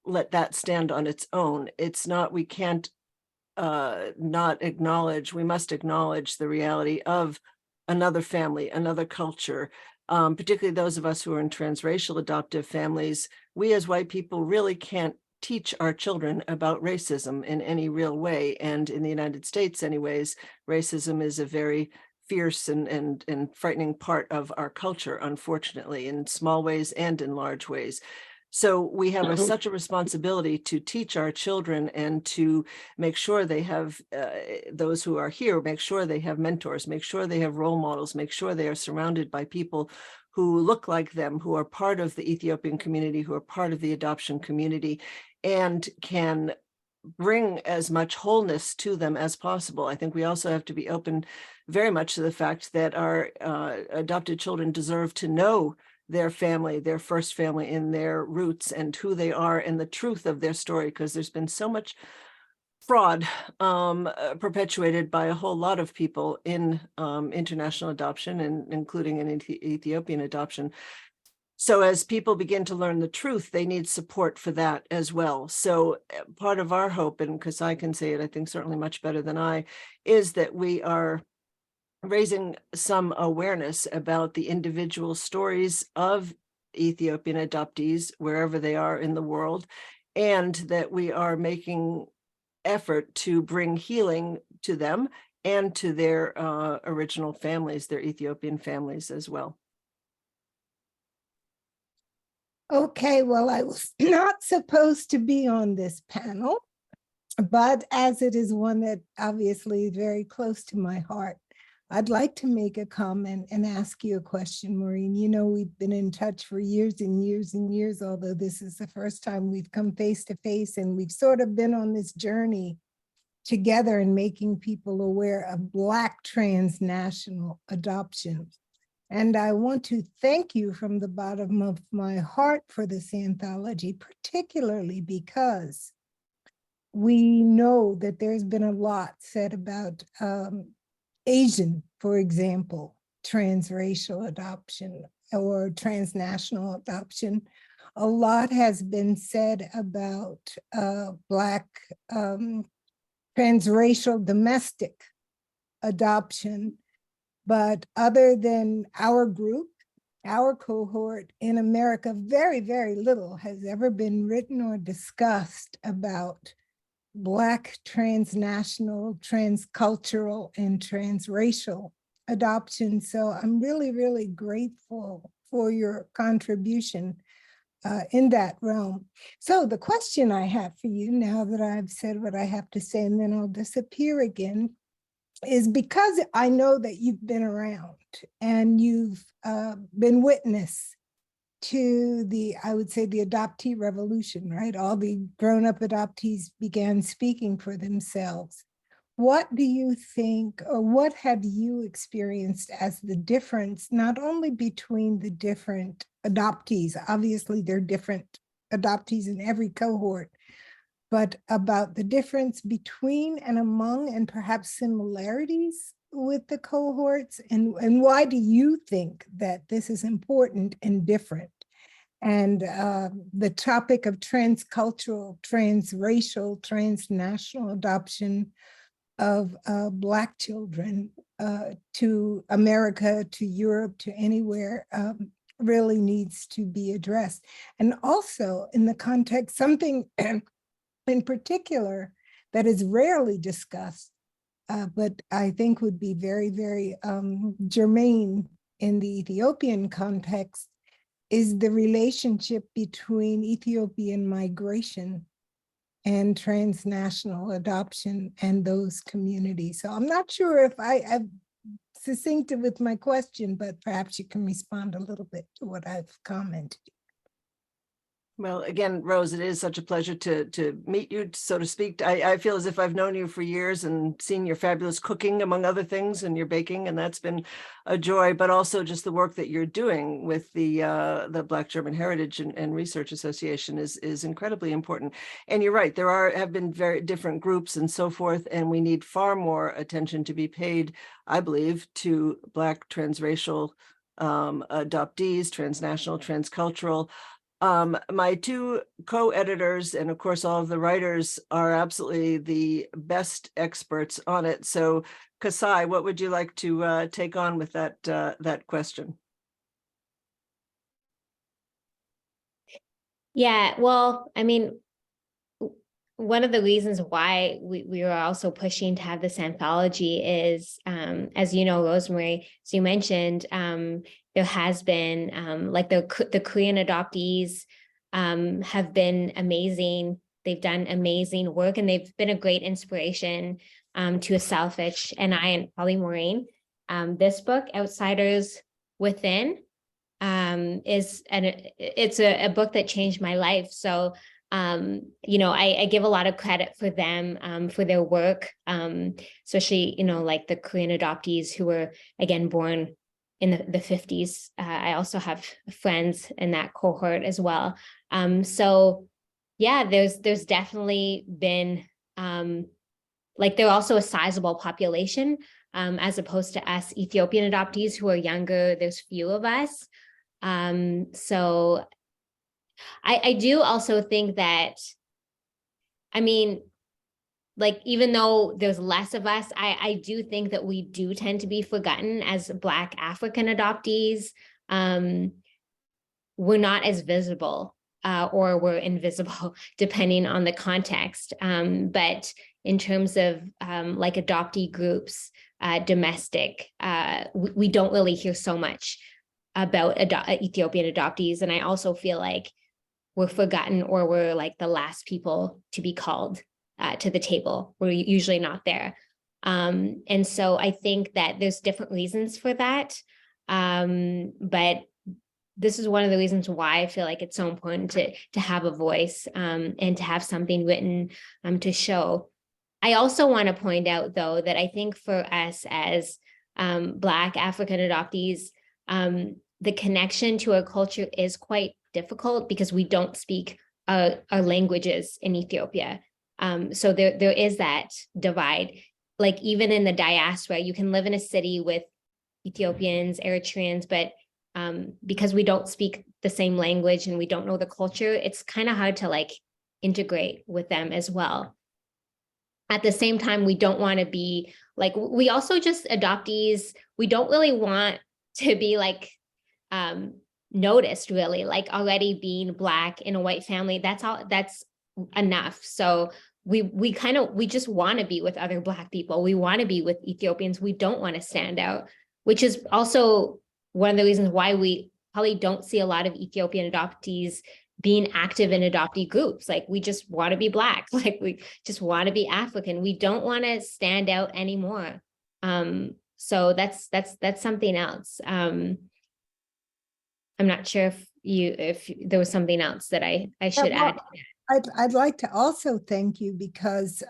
let that stand on its own. It's not, we can't not acknowledge, we must acknowledge the reality of another family, another culture, particularly those of us who are in transracial adoptive families, we as white people really can't teach our children about racism in any real way. And in the United States anyways, racism is a very fierce and frightening part of our culture, unfortunately, in small ways and in large ways. So we have such a responsibility to teach our children and to make sure they have, those who are here, make sure they have mentors, make sure they have role models, make sure they are surrounded by people who look like them, who are part of the Ethiopian community, who are part of the adoption community, and can bring as much wholeness to them as possible. I think we also have to be open very much to the fact that our adopted children deserve to know their family, their first family, in their roots and who they are and the truth of their story, because there's been so much fraud perpetuated by a whole lot of people in international adoption, and including in Ethiopian adoption. So as people begin to learn the truth, they need support for that as well. So part of our hope, and Kassaye can say it, I think certainly much better than I, is that we are raising some awareness about the individual stories of Ethiopian adoptees, wherever they are in the world, and that we are making effort to bring healing to them and to their original families, their Ethiopian families as well. Okay, well, I was not supposed to be on this panel, but as it is one that obviously is very close to my heart, I'd like to make a comment and ask you a question, Maureen. You know, we've been in touch for years and years and years, although this is the first time we've come face to face, and we've sort of been on this journey together in making people aware of Black transnational adoption. And I want to thank you from the bottom of my heart for this anthology, particularly because we know that there's been a lot said about Asian, for example, transracial adoption or transnational adoption. A lot has been said about Black transracial domestic adoption. But other than our group, our cohort in America, very, very little has ever been written or discussed about Black transnational, transcultural, and transracial adoption. So I'm really, really grateful for your contribution in that realm. So the question I have for you, now that I've said what I have to say, and then I'll disappear again, is because I know that you've been around and you've been witness to the, I would say, the adoptee revolution, right? All the grown-up adoptees began speaking for themselves. What do you think, or what have you experienced as the difference, not only between the different adoptees, obviously there are different adoptees in every cohort, but about the difference between and among, and perhaps similarities with the cohorts, and why do you think that this is important and different? And the topic of transcultural, transracial, transnational adoption of Black children to America, to Europe, to anywhere, really needs to be addressed. And also in the context, something in particular that is rarely discussed, but I think would be very, very germane in the Ethiopian context, is the relationship between Ethiopian migration and transnational adoption and those communities. So I'm not sure if I've succinct with my question, but perhaps you can respond a little bit to what I've commented. Well, again, Rose, it is such a pleasure to meet you, so to speak. I feel as if I've known you for years and seen your fabulous cooking, among other things, and your baking, and that's been a joy, but also just the work that you're doing with the Black German Heritage and Research Association is incredibly important. And you're right, there have been very different groups and so forth, and we need far more attention to be paid, I believe, to Black transracial adoptees, transnational, transcultural. My two co-editors and of course all of the writers are absolutely the best experts on it. So Kassaye, what would you like to take on with that question? Yeah, well, I mean, one of the reasons why we are also pushing to have this anthology is, as you know, Rosemary, as you mentioned, there has been like the Korean adoptees have been amazing. They've done amazing work, and they've been a great inspiration to Selfish and I, and probably Maureen. This book, Outsiders Within, it's a book that changed my life. So you know, I give a lot of credit for them for their work, especially, you know, like the Korean adoptees who were, again, born in the 50s. I also have friends in that cohort as well. So yeah, there's definitely been, like, they're also a sizable population, as opposed to us Ethiopian adoptees who are younger. There's few of us. So I do also think that, I mean, like, even though there's less of us, I do think that we do tend to be forgotten as Black African adoptees. We're not as visible, or we're invisible, depending on the context. But in terms of like adoptee groups, domestic, we don't really hear so much about Ethiopian adoptees. And I also feel like we're forgotten, or we're like the last people to be called to the table. We're usually not there. And so I think that there's different reasons for that. But this is one of the reasons why I feel like it's so important to have a voice, and to have something written to show. I also want to point out, though, that I think for us as Black African adoptees, the connection to our culture is quite difficult because we don't speak our languages in Ethiopia. So there is that divide. Like, even in the diaspora, you can live in a city with Ethiopians, Eritreans, but because we don't speak the same language and we don't know the culture, it's kind of hard to like integrate with them as well. At the same time, we don't want to be like, we also just adoptees, we don't really want to be like noticed, really, like already being Black in a white family. That's enough. So we just want to be with other Black people. We want to be with Ethiopians. We don't want to stand out, which is also one of the reasons why we probably don't see a lot of Ethiopian adoptees being active in adoptee groups. Like, we just want to be Black, like we just want to be African. We don't want to stand out anymore. So that's something else. I'm not sure if there was something else that I should add. I'd like to also thank you because,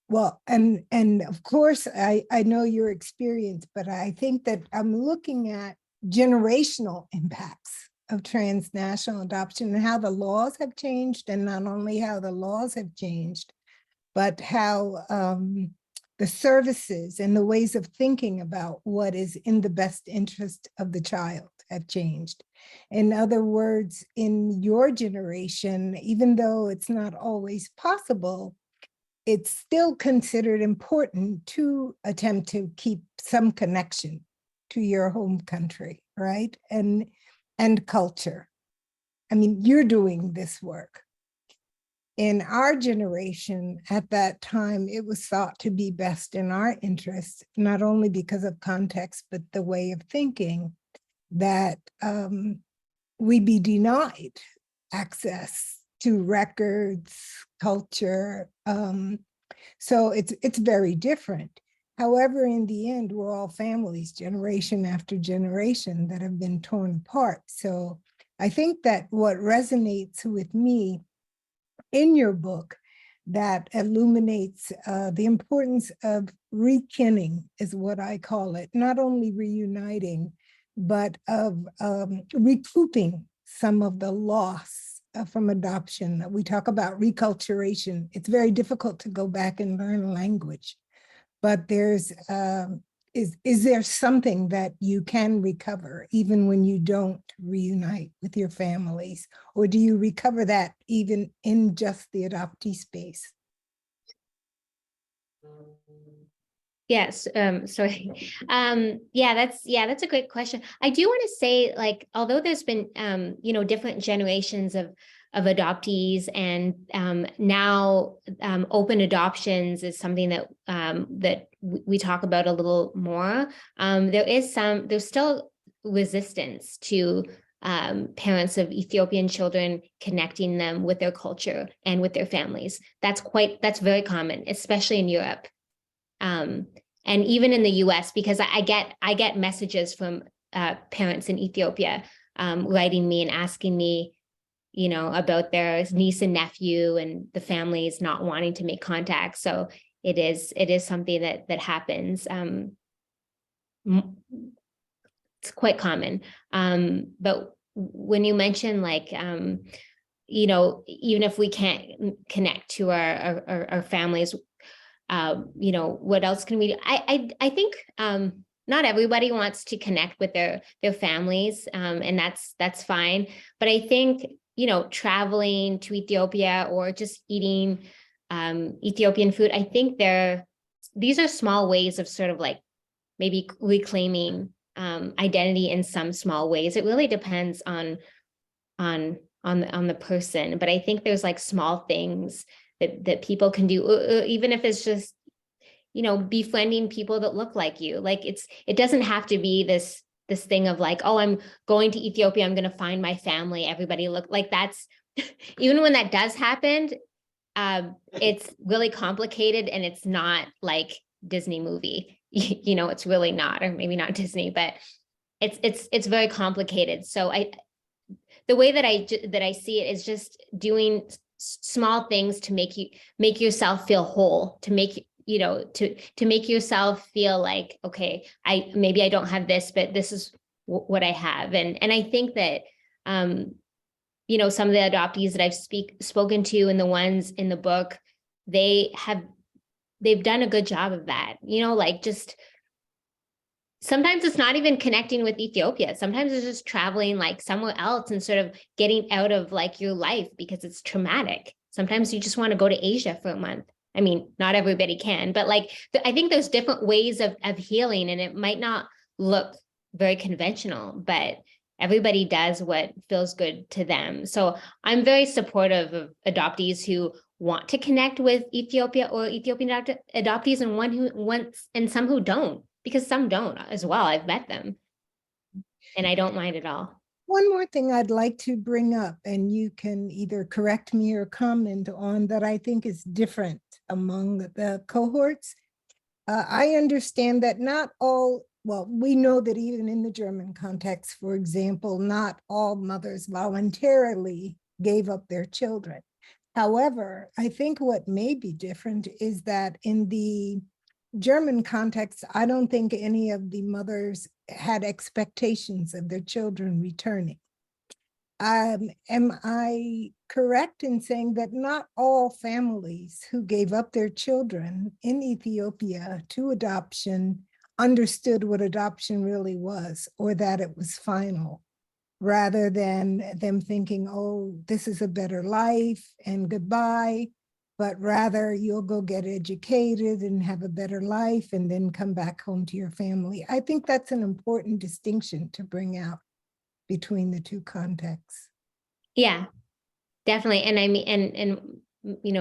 well, and of course, I know your experience, but I think that I'm looking at generational impacts of transnational adoption and how the laws have changed, and not only how the laws have changed, but how the services and the ways of thinking about what is in the best interest of the child have changed. In other words, in your generation, even though it's not always possible, it's still considered important to attempt to keep some connection to your home country, right? And culture. I mean, you're doing this work. In our generation, at that time, it was thought to be best in our interest, not only because of context, but the way of thinking, that we be denied access to records, culture. So it's very different. However, in the end, we're all families, generation after generation, that have been torn apart. So I think that what resonates with me in your book that illuminates the importance of rekinning, is what I call it, not only reuniting, but of recouping some of the loss from adoption. We talk about reculturation. It's very difficult to go back and learn language, but there's is there something that you can recover even when you don't reunite with your families? Or do you recover that even in just the adoptee space? Yes, sorry. Yeah, that's a great question. I do want to say, like, although there's been different generations of adoptees, and now open adoptions is something that that we talk about a little more. There's still resistance to parents of Ethiopian children connecting them with their culture and with their families. That's very common, especially in Europe. And even in the US, because I get messages from parents in Ethiopia writing me and asking me, about their niece and nephew and the families not wanting to make contact. So it is something that happens. It's quite common. But when you mention, like, even if we can't connect to our families, what else can we do? I think not everybody wants to connect with their families, and that's fine. But I think, traveling to Ethiopia or just eating Ethiopian food, I think these are small ways of sort of like maybe reclaiming identity in some small ways. It really depends on the person, but I think there's like small things that people can do, even if it's just, befriending people that look like you. Like it doesn't have to be this thing of like, oh, I'm going to Ethiopia, I'm going to find my family, everybody look like that's, even when that does happen, it's really complicated, and it's not like Disney movie, it's really not, or maybe not Disney, but it's very complicated. So the way that I see it is just doing small things to make yourself feel whole, to make to make yourself feel like, okay, maybe I don't have this, but this is what I have. And I think that some of the adoptees that I've spoken to and the ones in the book, they've done a good job of that. Like, just sometimes it's not even connecting with Ethiopia. Sometimes it's just traveling like somewhere else and sort of getting out of like your life because it's traumatic. Sometimes you just want to go to Asia for a month. I mean, not everybody can, but like, I think there's different ways of healing, and it might not look very conventional, but everybody does what feels good to them. So I'm very supportive of adoptees who want to connect with Ethiopia or Ethiopian adoptees, and one who wants, and some who don't, because some don't as well. I've met them, and I don't mind at all. One more thing I'd like to bring up, and you can either correct me or comment on, that I think is different among the cohorts. I understand that not all, well, we know that even in the German context, for example, not all mothers voluntarily gave up their children. However, I think what may be different is that in the German context, I don't think any of the mothers had expectations of their children returning. Am I correct in saying that not all families who gave up their children in Ethiopia to adoption understood what adoption really was, or that it was final, rather than them thinking, oh, this is a better life and goodbye, but rather you'll go get educated and have a better life and then come back home to your family? I think that's an important distinction to bring out between the two contexts. Yeah, definitely. And I mean, and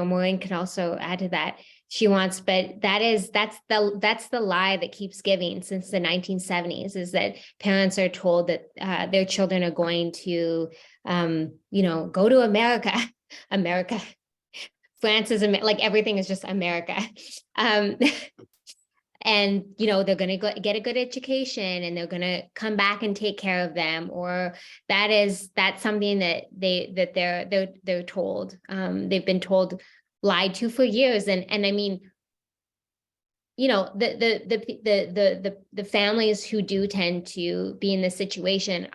Maureen could also add to that. She wants, but that's the lie that keeps giving since the 1970s, is that parents are told that their children are going to, go to America. France is like, everything is just America. And, they're going to get a good education, and they're going to come back and take care of them. Or that's something that they're told. They've been told, lied to for years. And I mean, the families who do tend to be in this situation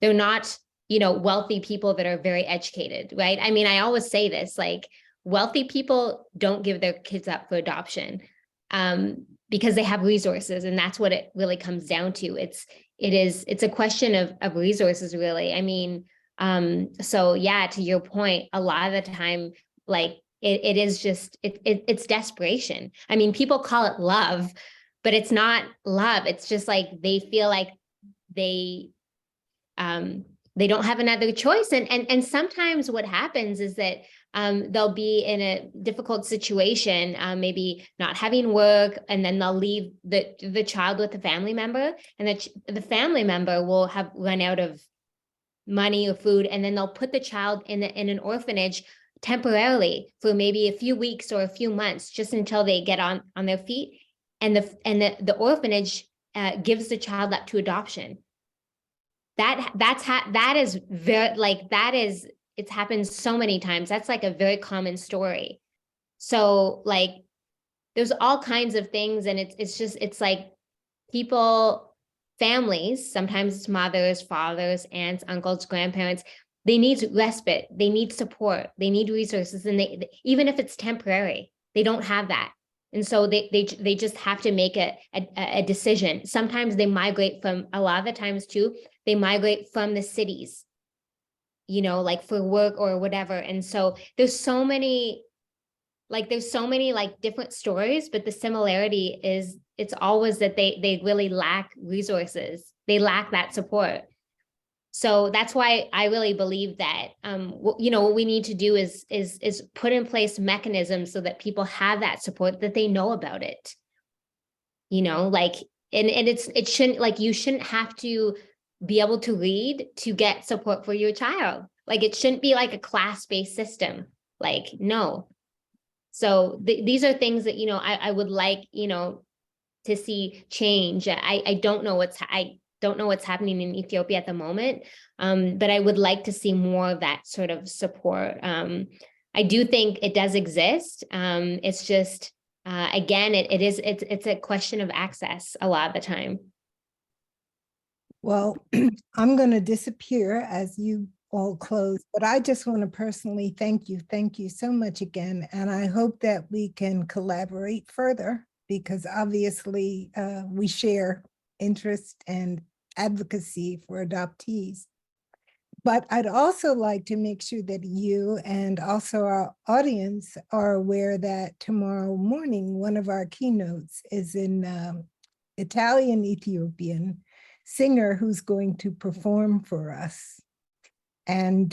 they're not, wealthy people that are very educated, right? I mean, I always say this, like, wealthy people don't give their kids up for adoption. because they have resources, and that's what it really comes down to. It's a question of resources, really. I mean, so yeah, to your point, a lot of the time, like it is just it's desperation. I mean, people call it love, but it's not love. It's just like they feel like they don't have another choice. And sometimes what happens is that they'll be in a difficult situation, maybe not having work, and then they'll leave the child with a family member, and the family member will have run out of money or food, and then they'll put the child in an orphanage temporarily for maybe a few weeks or a few months, just until they get on their feet, and the orphanage gives the child up to adoption. It's happened so many times. That's like a very common story. So like, there's all kinds of things, and it's like people, families, sometimes it's mothers, fathers, aunts, uncles, grandparents, they need respite, they need support, they need resources, and they even if it's temporary, they don't have that. And so they just have to make a decision. Sometimes they migrate from, a lot of the times too, they migrate from the cities, you know, like for work or whatever. And so there's so many like different stories, but the similarity is it's always that they really lack resources. They lack that support. So that's why I really believe that, you know, what we need to do is put in place mechanisms so that people have that support, that they know about it. You know, like, and it shouldn't, like, you shouldn't have to be able to read to get support for your child. Like, it shouldn't be like a class-based system. Like, no. So these are things that, you know, I would like, you know, to see change. I don't know what's happening in Ethiopia at the moment, but I would like to see more of that sort of support. I do think it does exist. It's just, again, it's a question of access a lot of the time. Well, I'm going to disappear as you all close, but I just want to personally thank you. Thank you so much again. And I hope that we can collaborate further, because obviously we share interest and advocacy for adoptees. But I'd also like to make sure that you and also our audience are aware that tomorrow morning, one of our keynotes is an Italian Ethiopian singer who's going to perform for us. And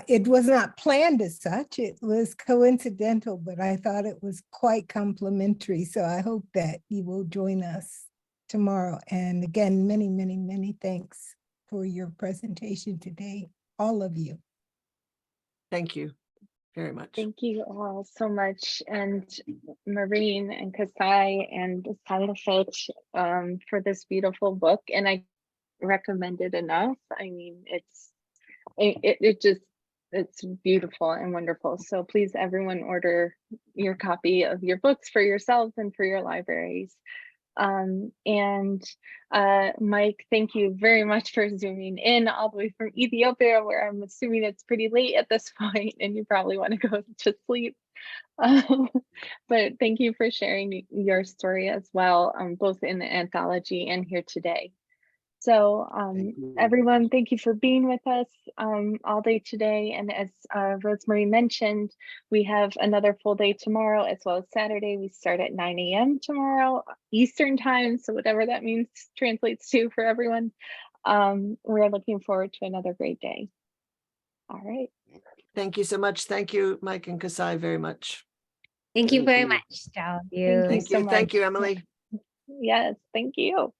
it was not planned as such, it was coincidental, but I thought it was quite complimentary. So I hope that you will join us tomorrow. And again, many, many, many thanks for your presentation today, all of you. Thank you very much. Thank you all so much. And Maureen and Kassaye and Salafet for this beautiful book. And I recommend it enough. I mean, it's beautiful and wonderful. So please, everyone, order your copy of your books for yourselves and for your libraries. Mike, thank you very much for zooming in all the way from Ethiopia, where I'm assuming it's pretty late at this point and you probably want to go to sleep. But thank you for sharing your story as well, both in the anthology and here today. So everyone, thank you for being with us all day today. And as Rosemary mentioned, we have another full day tomorrow as well as Saturday. We start at 9 a.m. tomorrow, Eastern time. So whatever that means translates to for everyone. We're looking forward to another great day. All right. Thank you so much. Thank you, Mike and Kassaye, very much. Thank you very much, all of you. Thank you so much. Thank you, Emily. Yes, thank you.